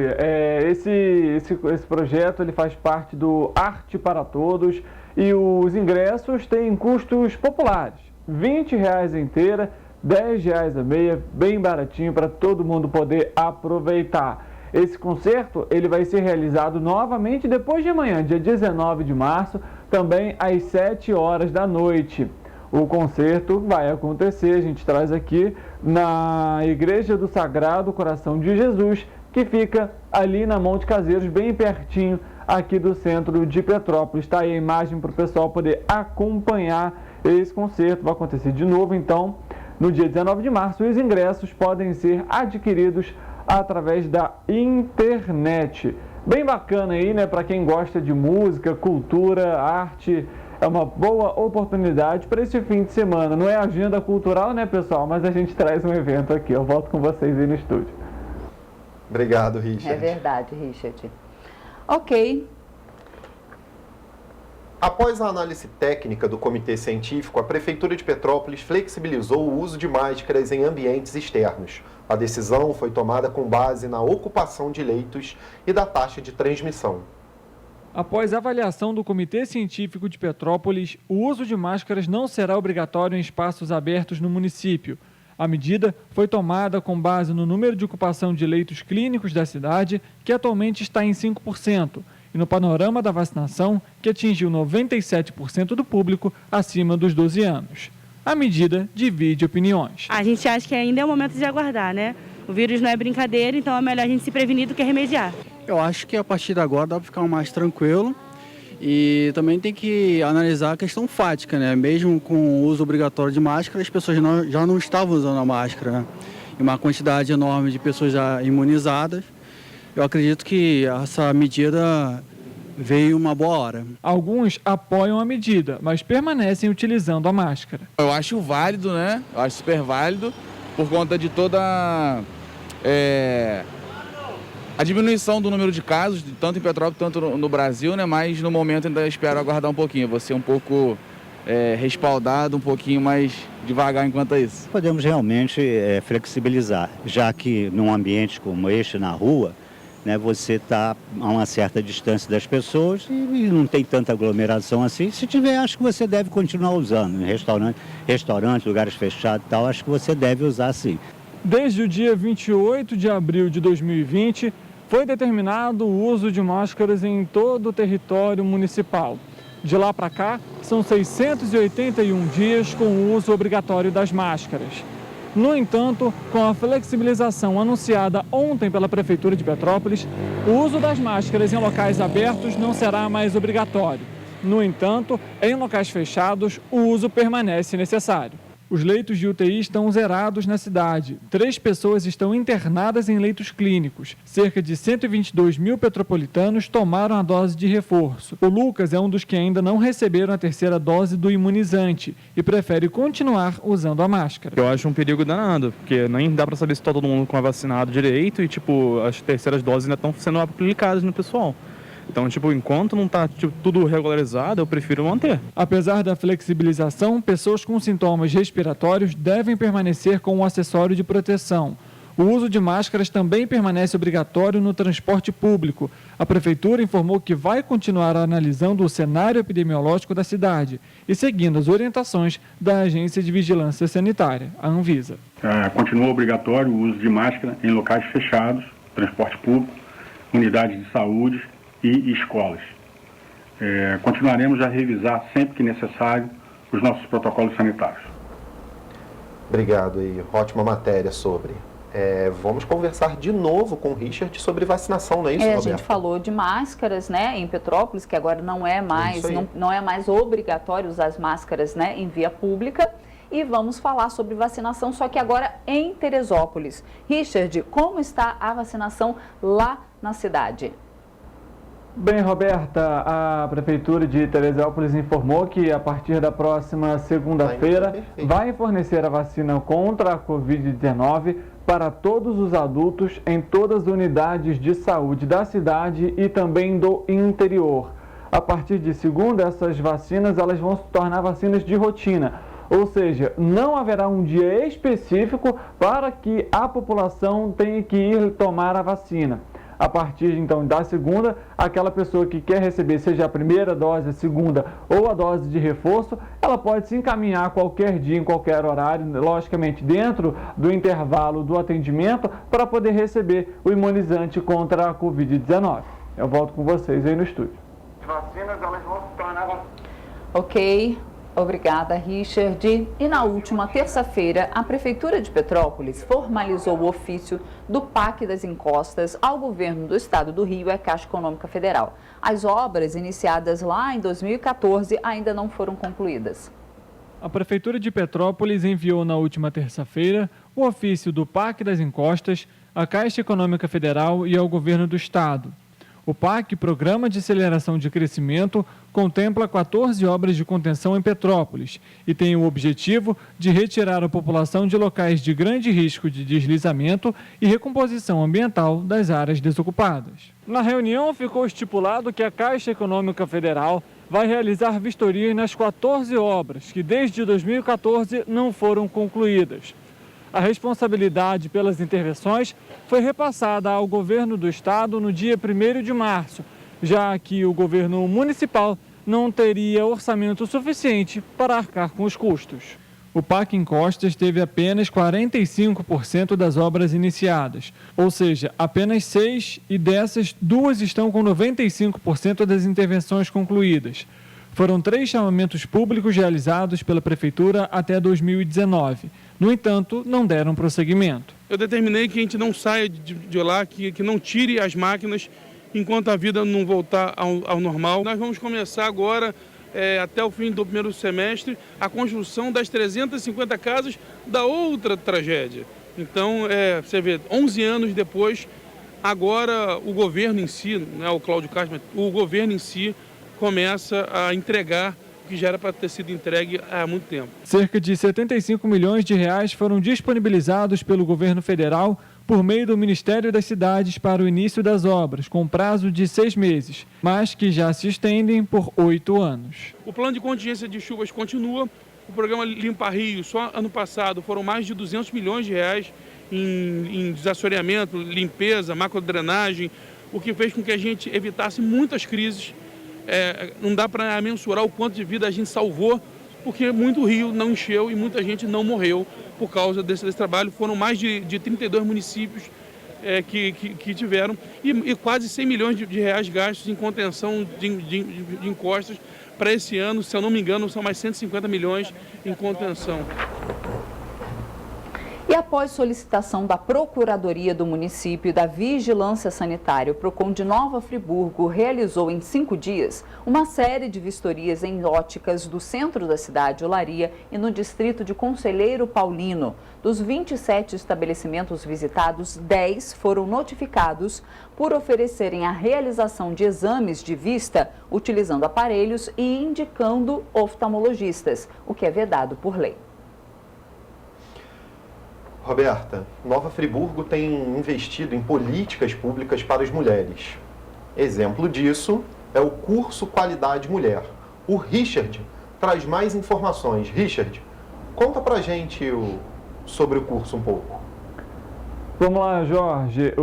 Esse projeto ele faz parte do Arte para Todos e os ingressos têm custos populares. R$20 inteira, R$10 a meia, bem baratinho para todo mundo poder aproveitar. Esse concerto ele vai ser realizado novamente depois de amanhã, dia 19 de março, também às 7 horas da noite. O concerto vai acontecer, a gente traz aqui, na Igreja do Sagrado Coração de Jesus, que fica ali na Monte Caseiros, bem pertinho aqui do centro de Petrópolis. Está aí a imagem para o pessoal poder acompanhar esse concerto. Vai acontecer de novo, então, no dia 19 de março. Os ingressos podem ser adquiridos através da internet. Bem bacana aí, né, para quem gosta de música, cultura, arte. É uma boa oportunidade para esse fim de semana. Não é agenda cultural, né, pessoal? Mas a gente traz um evento aqui. Eu volto com vocês aí no estúdio. Obrigado, Richard. É verdade, Richard. Ok. Após a análise técnica do Comitê Científico, a Prefeitura de Petrópolis flexibilizou o uso de máscaras em ambientes externos. A decisão foi tomada com base na ocupação de leitos e da taxa de transmissão. Após a avaliação do Comitê Científico de Petrópolis, o uso de máscaras não será obrigatório em espaços abertos no município. A medida foi tomada com base no número de ocupação de leitos clínicos da cidade, que atualmente está em 5%, e no panorama da vacinação, que atingiu 97% do público acima dos 12 anos. A medida divide opiniões. A gente acha que ainda é o momento de aguardar, né? O vírus não é brincadeira, então é melhor a gente se prevenir do que remediar. Eu acho que a partir de agora dá para ficar mais tranquilo e também tem que analisar a questão fática, né? Mesmo com o uso obrigatório de máscara, as pessoas já não estavam usando a máscara, né? E uma quantidade enorme de pessoas já imunizadas. Eu acredito que essa medida veio uma boa hora. Alguns apoiam a medida, mas permanecem utilizando a máscara. Eu acho válido, né? Eu acho super válido por conta de toda a diminuição do número de casos, tanto em Petrópolis quanto no Brasil, né? Mas no momento ainda espero aguardar um pouquinho. Vou ser um pouco respaldado, um pouquinho mais devagar enquanto isso. Podemos realmente flexibilizar, já que num ambiente como este, na rua, né, você está a uma certa distância das pessoas e não tem tanta aglomeração assim. Se tiver, acho que você deve continuar usando. Em restaurante, lugares fechados e tal, acho que você deve usar sim. Desde o dia 28 de abril de 2020, foi determinado o uso de máscaras em todo o território municipal. De lá para cá, são 681 dias com o uso obrigatório das máscaras. No entanto, com a flexibilização anunciada ontem pela Prefeitura de Petrópolis, o uso das máscaras em locais abertos não será mais obrigatório. No entanto, em locais fechados, o uso permanece necessário. Os leitos de UTI estão zerados na cidade. 3 pessoas estão internadas em leitos clínicos. Cerca de 122 mil petropolitanos tomaram a dose de reforço. O Lucas é um dos que ainda não receberam a terceira dose do imunizante e prefere continuar usando a máscara. Eu acho um perigo danado, porque nem dá para saber se está todo mundo com a vacinado direito e, as terceiras doses ainda estão sendo aplicadas no pessoal. Então, enquanto não está tudo regularizado, eu prefiro manter. Apesar da flexibilização, pessoas com sintomas respiratórios devem permanecer com um acessório de proteção. O uso de máscaras também permanece obrigatório no transporte público. A Prefeitura informou que vai continuar analisando o cenário epidemiológico da cidade e seguindo as orientações da Agência de Vigilância Sanitária, a Anvisa. Continua obrigatório o uso de máscara em locais fechados, transporte público, unidades de saúde e escolas. Continuaremos a revisar sempre que necessário os nossos protocolos sanitários. Obrigado aí. Ótima matéria sobre. Vamos conversar de novo com o Richard sobre vacinação, não é isso, A Roberta? gente falou de máscaras, né, em Petrópolis, que agora não é mais, não é mais obrigatório usar as máscaras, né, em via pública. E vamos falar sobre vacinação, só que agora em Teresópolis. Richard, como está a vacinação lá na cidade? Bem, Roberta, a Prefeitura de Teresópolis informou que a partir da próxima segunda-feira vai fornecer a vacina contra a Covid-19 para todos os adultos em todas as unidades de saúde da cidade e também do interior. A partir de segunda, essas vacinas elas vão se tornar vacinas de rotina, ou seja, não haverá um dia específico para que a população tenha que ir tomar a vacina. A partir, então, da segunda, aquela pessoa que quer receber, seja a primeira dose, a segunda ou a dose de reforço, ela pode se encaminhar qualquer dia, em qualquer horário, logicamente dentro do intervalo do atendimento, para poder receber o imunizante contra a Covid-19. Eu volto com vocês aí no estúdio. Vacinas, elas vão se tornar... Ok. Obrigada, Richard. E na última terça-feira, a Prefeitura de Petrópolis formalizou o ofício do PAC das Encostas ao governo do Estado do Rio e à Caixa Econômica Federal. As obras iniciadas lá em 2014 ainda não foram concluídas. A Prefeitura de Petrópolis enviou na última terça-feira o ofício do PAC das Encostas à Caixa Econômica Federal e ao governo do Estado. O PAC, Programa de Aceleração de Crescimento, contempla 14 obras de contenção em Petrópolis e tem o objetivo de retirar a população de locais de grande risco de deslizamento e recomposição ambiental das áreas desocupadas. Na reunião, ficou estipulado que a Caixa Econômica Federal vai realizar vistorias nas 14 obras que, desde 2014, não foram concluídas. A responsabilidade pelas intervenções foi repassada ao governo do estado no dia 1º de março, já que o governo municipal não teria orçamento suficiente para arcar com os custos. O PAC Encostas teve apenas 45% das obras iniciadas, ou seja, apenas 6 e dessas 2 estão com 95% das intervenções concluídas. Foram 3 chamamentos públicos realizados pela Prefeitura até 2019. No entanto, não deram prosseguimento. Eu determinei que a gente não saia de lá, que não tire as máquinas enquanto a vida não voltar ao normal. Nós vamos começar agora, até o fim do primeiro semestre, a construção das 350 casas da outra tragédia. Então, você vê, 11 anos depois, agora o governo em si, não é o Cláudio Castro, mas o governo em si começa a entregar o que já era para ter sido entregue há muito tempo. Cerca de 75 milhões de reais foram disponibilizados pelo governo federal por meio do Ministério das Cidades para o início das obras, com prazo de 6 meses, mas que já se estendem por 8 anos. O plano de contingência de chuvas continua. O programa Limpa Rio, só ano passado, foram mais de 200 milhões de reais em desassoreamento, limpeza, macrodrenagem, o que fez com que a gente evitasse muitas crises. Não dá para mensurar o quanto de vida a gente salvou, porque muito rio não encheu e muita gente não morreu por causa desse trabalho. Foram mais de 32 municípios que tiveram e quase 100 milhões de reais gastos em contenção de encostas para esse ano. Se eu não me engano, são mais 150 milhões em contenção. E após solicitação da Procuradoria do Município e da Vigilância Sanitária, o PROCON de Nova Friburgo realizou em 5 dias uma série de vistorias em óticas do centro da cidade, Olaria, e no distrito de Conselheiro Paulino. Dos 27 estabelecimentos visitados, 10 foram notificados por oferecerem a realização de exames de vista utilizando aparelhos e indicando oftalmologistas, o que é vedado por lei. Roberta, Nova Friburgo tem investido em políticas públicas para as mulheres. Exemplo disso é o curso Qualidade Mulher. O Richard traz mais informações. Richard, conta pra gente sobre o curso um pouco. Vamos lá, Jorge.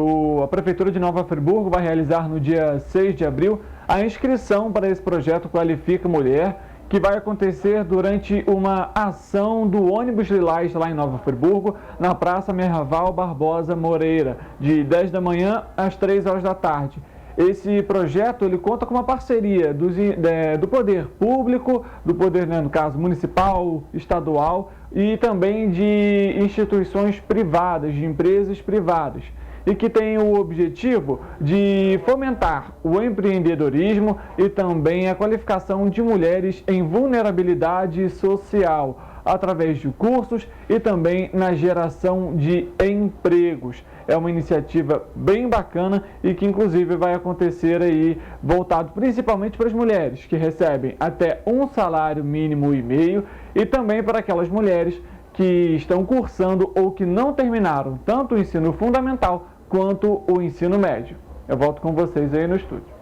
A Prefeitura de Nova Friburgo vai realizar no dia 6 de abril a inscrição para esse projeto Qualifica Mulher, que vai acontecer durante uma ação do ônibus Lilás lá em Nova Friburgo, na Praça Merval Barbosa Moreira, de 10 da manhã às 3 horas da tarde. Esse projeto ele conta com uma parceria do poder público, do poder, no caso, municipal, estadual, e também de instituições privadas, de empresas privadas, e que tem o objetivo de fomentar o empreendedorismo e também a qualificação de mulheres em vulnerabilidade social, através de cursos e também na geração de empregos. É uma iniciativa bem bacana e que inclusive vai acontecer aí voltado principalmente para as mulheres que recebem até um salário mínimo e meio e também para aquelas mulheres que estão cursando ou que não terminaram tanto o ensino fundamental quanto o ensino médio. Eu volto com vocês aí no estúdio.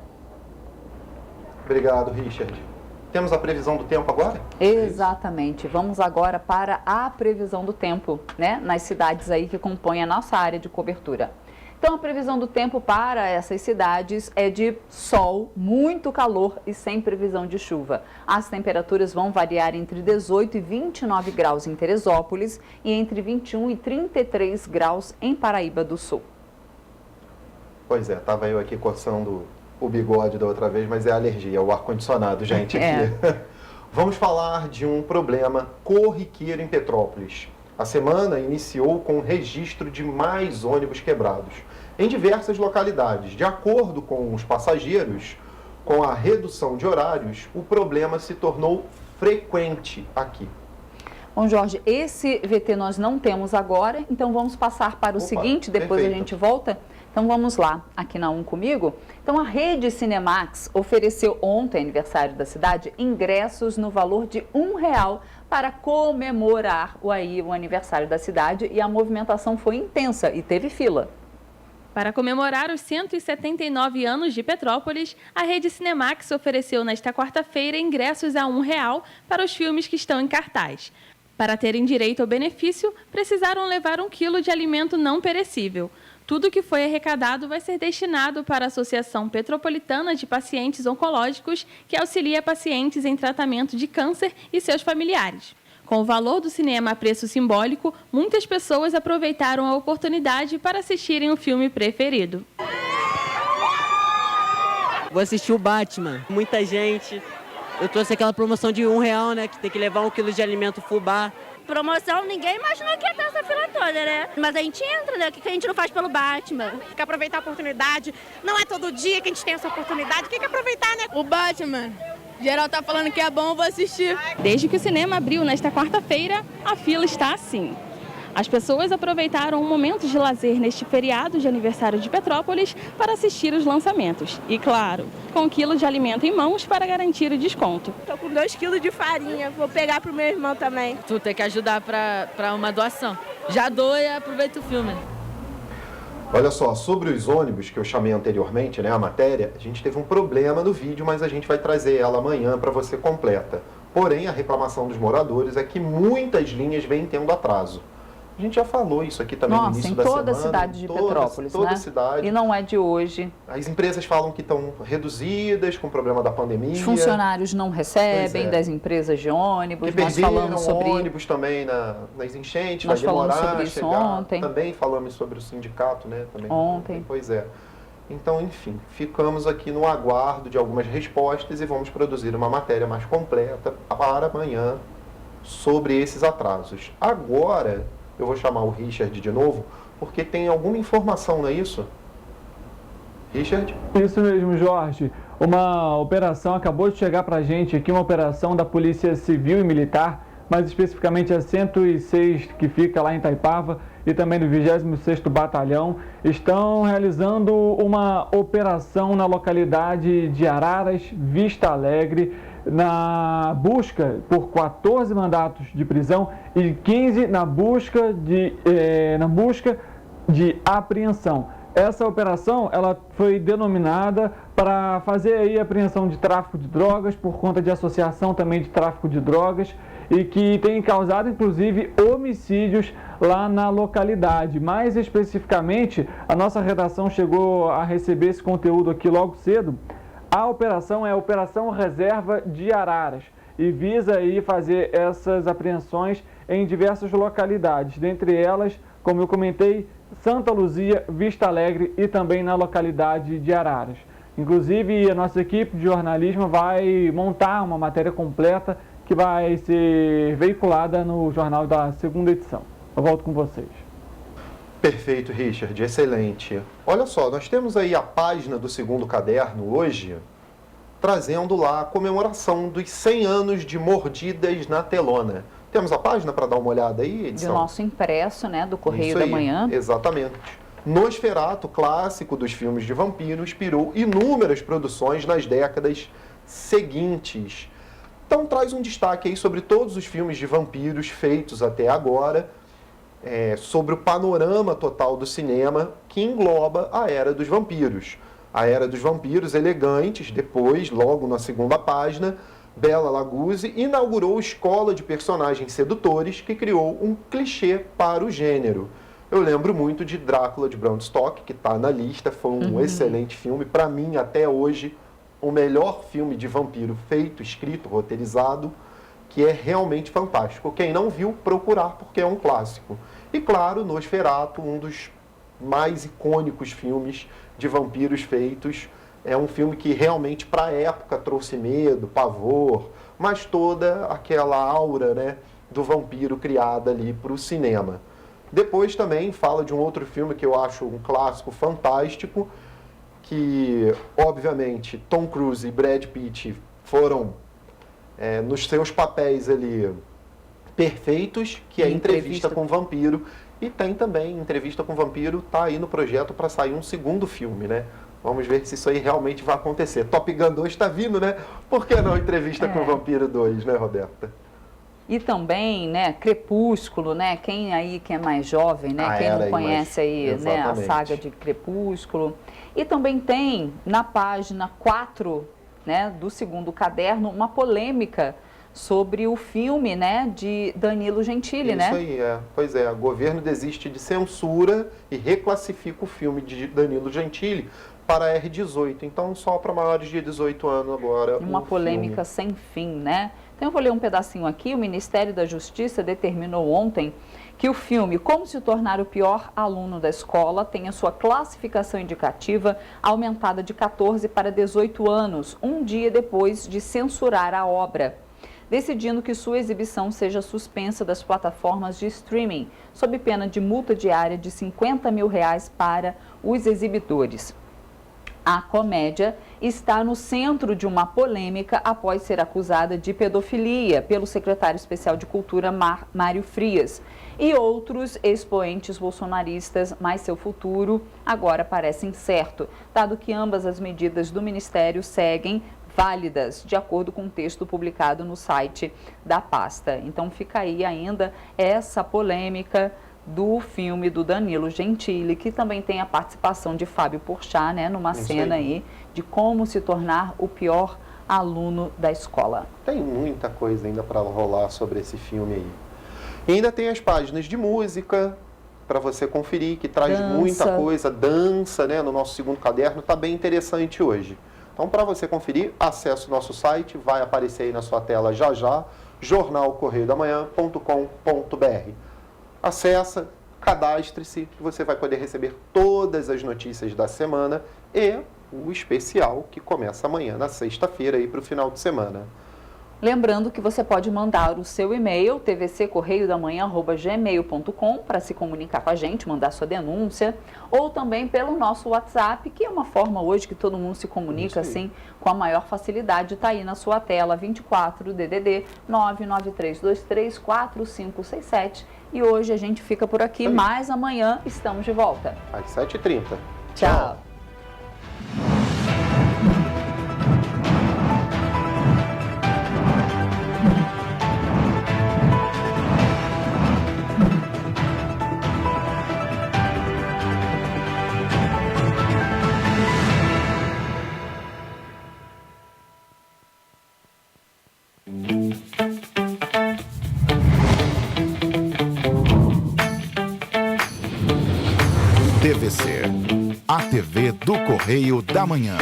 Obrigado, Richard. Temos a previsão do tempo agora? Exatamente. Vamos agora para a previsão do tempo, né? Nas cidades aí que compõem a nossa área de cobertura. Então, a previsão do tempo para essas cidades é de sol, muito calor e sem previsão de chuva. As temperaturas vão variar entre 18 e 29 graus em Teresópolis e entre 21 e 33 graus em Paraíba do Sul. Pois é, estava eu aqui coçando o bigode da outra vez, mas é alergia, o ar-condicionado, gente, aqui. Vamos falar de um problema corriqueiro em Petrópolis. A semana iniciou com o registro de mais ônibus quebrados em diversas localidades. De acordo com os passageiros, com a redução de horários, o problema se tornou frequente aqui. Bom, Jorge, esse VT nós não temos agora, então vamos passar para o seguinte, depois a gente volta. Então vamos lá, aqui na 1 comigo. Então a Rede Cinemax ofereceu ontem, aniversário da cidade, ingressos no valor de R$1 para comemorar o aniversário da cidade e a movimentação foi intensa e teve fila. Para comemorar os 179 anos de Petrópolis, a Rede Cinemax ofereceu nesta quarta-feira ingressos a R$1 para os filmes que estão em cartaz. Para terem direito ao benefício, precisaram levar 1 quilo de alimento não perecível. Tudo que foi arrecadado vai ser destinado para a Associação Petropolitana de Pacientes Oncológicos, que auxilia pacientes em tratamento de câncer e seus familiares. Com o valor do cinema a preço simbólico, muitas pessoas aproveitaram a oportunidade para assistirem o filme preferido. Vou assistir o Batman. Muita gente. Eu trouxe aquela promoção de R$1, né? Que tem que levar 1 quilo de alimento fubá. Promoção, ninguém imaginou que ia ter essa fila toda, né? Mas a gente entra, né? O que a gente não faz pelo Batman? Tem que aproveitar a oportunidade. Não é todo dia que a gente tem essa oportunidade. Tem que aproveitar, né? O Batman. Geral tá falando que é bom, eu vou assistir. Desde que o cinema abriu nesta quarta-feira, a fila está assim. As pessoas aproveitaram um momento de lazer neste feriado de aniversário de Petrópolis para assistir os lançamentos. E, claro, com 1 quilo de alimento em mãos para garantir o desconto. Tô com 2 quilos de farinha, vou pegar pro meu irmão também. Tu tem que ajudar para uma doação. Já doa e aproveita o filme. Olha só, sobre os ônibus que eu chamei anteriormente, né, a matéria, a gente teve um problema no vídeo, mas a gente vai trazer ela amanhã para você completa. Porém, a reclamação dos moradores é que muitas linhas vêm tendo atraso. A gente já falou isso aqui também no início da semana. Nossa, em toda a cidade de Petrópolis, toda né? Cidade. E não é de hoje. As empresas falam que estão reduzidas com o problema da pandemia. Os funcionários não recebem das empresas de ônibus. Que nós falamos sobre ônibus também nas enchentes, nós vai demorar falamos sobre isso chegar. Ontem. Também falamos sobre o sindicato, né? Também. Ontem. Pois é. Então, enfim, ficamos aqui no aguardo de algumas respostas e vamos produzir uma matéria mais completa para amanhã sobre esses atrasos. Agora, eu vou chamar o Richard de novo, porque tem alguma informação, não é isso? Richard? Isso mesmo, Jorge. Uma operação acabou de chegar para a gente aqui, uma operação da Polícia Civil e Militar, mais especificamente a 106, que fica lá em Itaipava, e também do 26º Batalhão, estão realizando uma operação na localidade de Araras, Vista Alegre, na busca por 14 mandatos de prisão e 15 na busca de apreensão. Essa operação ela foi denominada para fazer aí a apreensão de tráfico de drogas por conta de associação também de tráfico de drogas e que tem causado inclusive homicídios lá na localidade. Mais especificamente, a nossa redação chegou a receber esse conteúdo aqui logo cedo. A operação é a Operação Reserva de Araras e visa aí fazer essas apreensões em diversas localidades, dentre elas, como eu comentei, Santa Luzia, Vista Alegre e também na localidade de Araras. Inclusive, a nossa equipe de jornalismo vai montar uma matéria completa que vai ser veiculada no jornal da segunda edição. Eu volto com vocês. Perfeito, Richard, excelente. Olha só, nós temos aí a página do segundo caderno hoje, trazendo lá a comemoração dos 100 anos de Mordidas na Telona. Temos a página para dar uma olhada aí, edição? Do nosso impresso, né, do Correio Isso da aí, Manhã. Exatamente. Nosferatu, clássico dos filmes de vampiro, inspirou inúmeras produções nas décadas seguintes. Então traz um destaque aí sobre todos os filmes de vampiros feitos até agora, sobre o panorama total do cinema que engloba a Era dos Vampiros. A Era dos Vampiros elegantes, depois, logo na segunda página, Bela Lugosi inaugurou escola de personagens sedutores que criou um clichê para o gênero. Eu lembro muito de Drácula de Bram Stoker, que está na lista, foi um excelente filme. Para mim, até hoje, o melhor filme de vampiro feito, escrito, roteirizado, que é realmente fantástico. Quem não viu, procurar, porque é um clássico. E claro, Nosferatu, um dos mais icônicos filmes de vampiros feitos. É um filme que realmente, para a época, trouxe medo, pavor, mas toda aquela aura, né, do vampiro criada ali para o cinema. Depois também fala de um outro filme que eu acho um clássico fantástico, que, obviamente, Tom Cruise e Brad Pitt foram, nos seus papéis ali, perfeitos, que é Entrevista com o Vampiro. E tem também Entrevista com o Vampiro, tá aí no projeto para sair um segundo filme, né? Vamos ver se isso aí realmente vai acontecer. Top Gun 2 está vindo, né? Por que não Entrevista com o Vampiro 2, né, Roberta? E também, né, Crepúsculo, né? Quem aí que é mais jovem, né? Quem não conhece aí, né, a saga de Crepúsculo. E também tem na página 4, né, do segundo caderno, uma polêmica sobre o filme, né, de Danilo Gentili, né? Isso aí, Pois é, o governo desiste de censura e reclassifica o filme de Danilo Gentili para R18. Então, só para maiores de 18 anos agora. Uma polêmica sem fim, né? Então, eu vou ler um pedacinho aqui. O Ministério da Justiça determinou ontem que o filme Como se tornar o pior aluno da escola tenha sua classificação indicativa aumentada de 14 para 18 anos, um dia depois de censurar a obra, decidindo que sua exibição seja suspensa das plataformas de streaming, sob pena de multa diária de R$50 mil para os exibidores. A comédia está no centro de uma polêmica após ser acusada de pedofilia pelo secretário especial de Cultura, Mário Frias, e outros expoentes bolsonaristas, mas seu futuro agora parece incerto, dado que ambas as medidas do Ministério seguem válidas, de acordo com o texto publicado no site da pasta. Então fica aí ainda essa polêmica do filme do Danilo Gentili, que também tem a participação de Fábio Porchat, né, numa cena aí de como se tornar o pior aluno da escola. Tem muita coisa ainda para rolar sobre esse filme aí. E ainda tem as páginas de música para você conferir, que traz muita coisa, dança, né, no nosso segundo caderno, tá bem interessante hoje. Então, para você conferir, acesse o nosso site, vai aparecer aí na sua tela já já, jornalcorreiodamanhã.com.br. Acessa, cadastre-se, que você vai poder receber todas as notícias da semana e o especial que começa amanhã, na sexta-feira, aí para o final de semana. Lembrando que você pode mandar o seu e-mail, tvccorreiodamanhã@gmail.com, para se comunicar com a gente, mandar sua denúncia, ou também pelo nosso WhatsApp, que é uma forma hoje que todo mundo se comunica assim com a maior facilidade. Está aí na sua tela, 24 DDD 993234567. E hoje a gente fica por aqui, mas amanhã estamos de volta. Às 7h30. Tchau. TVC, a TV do Correio da Manhã.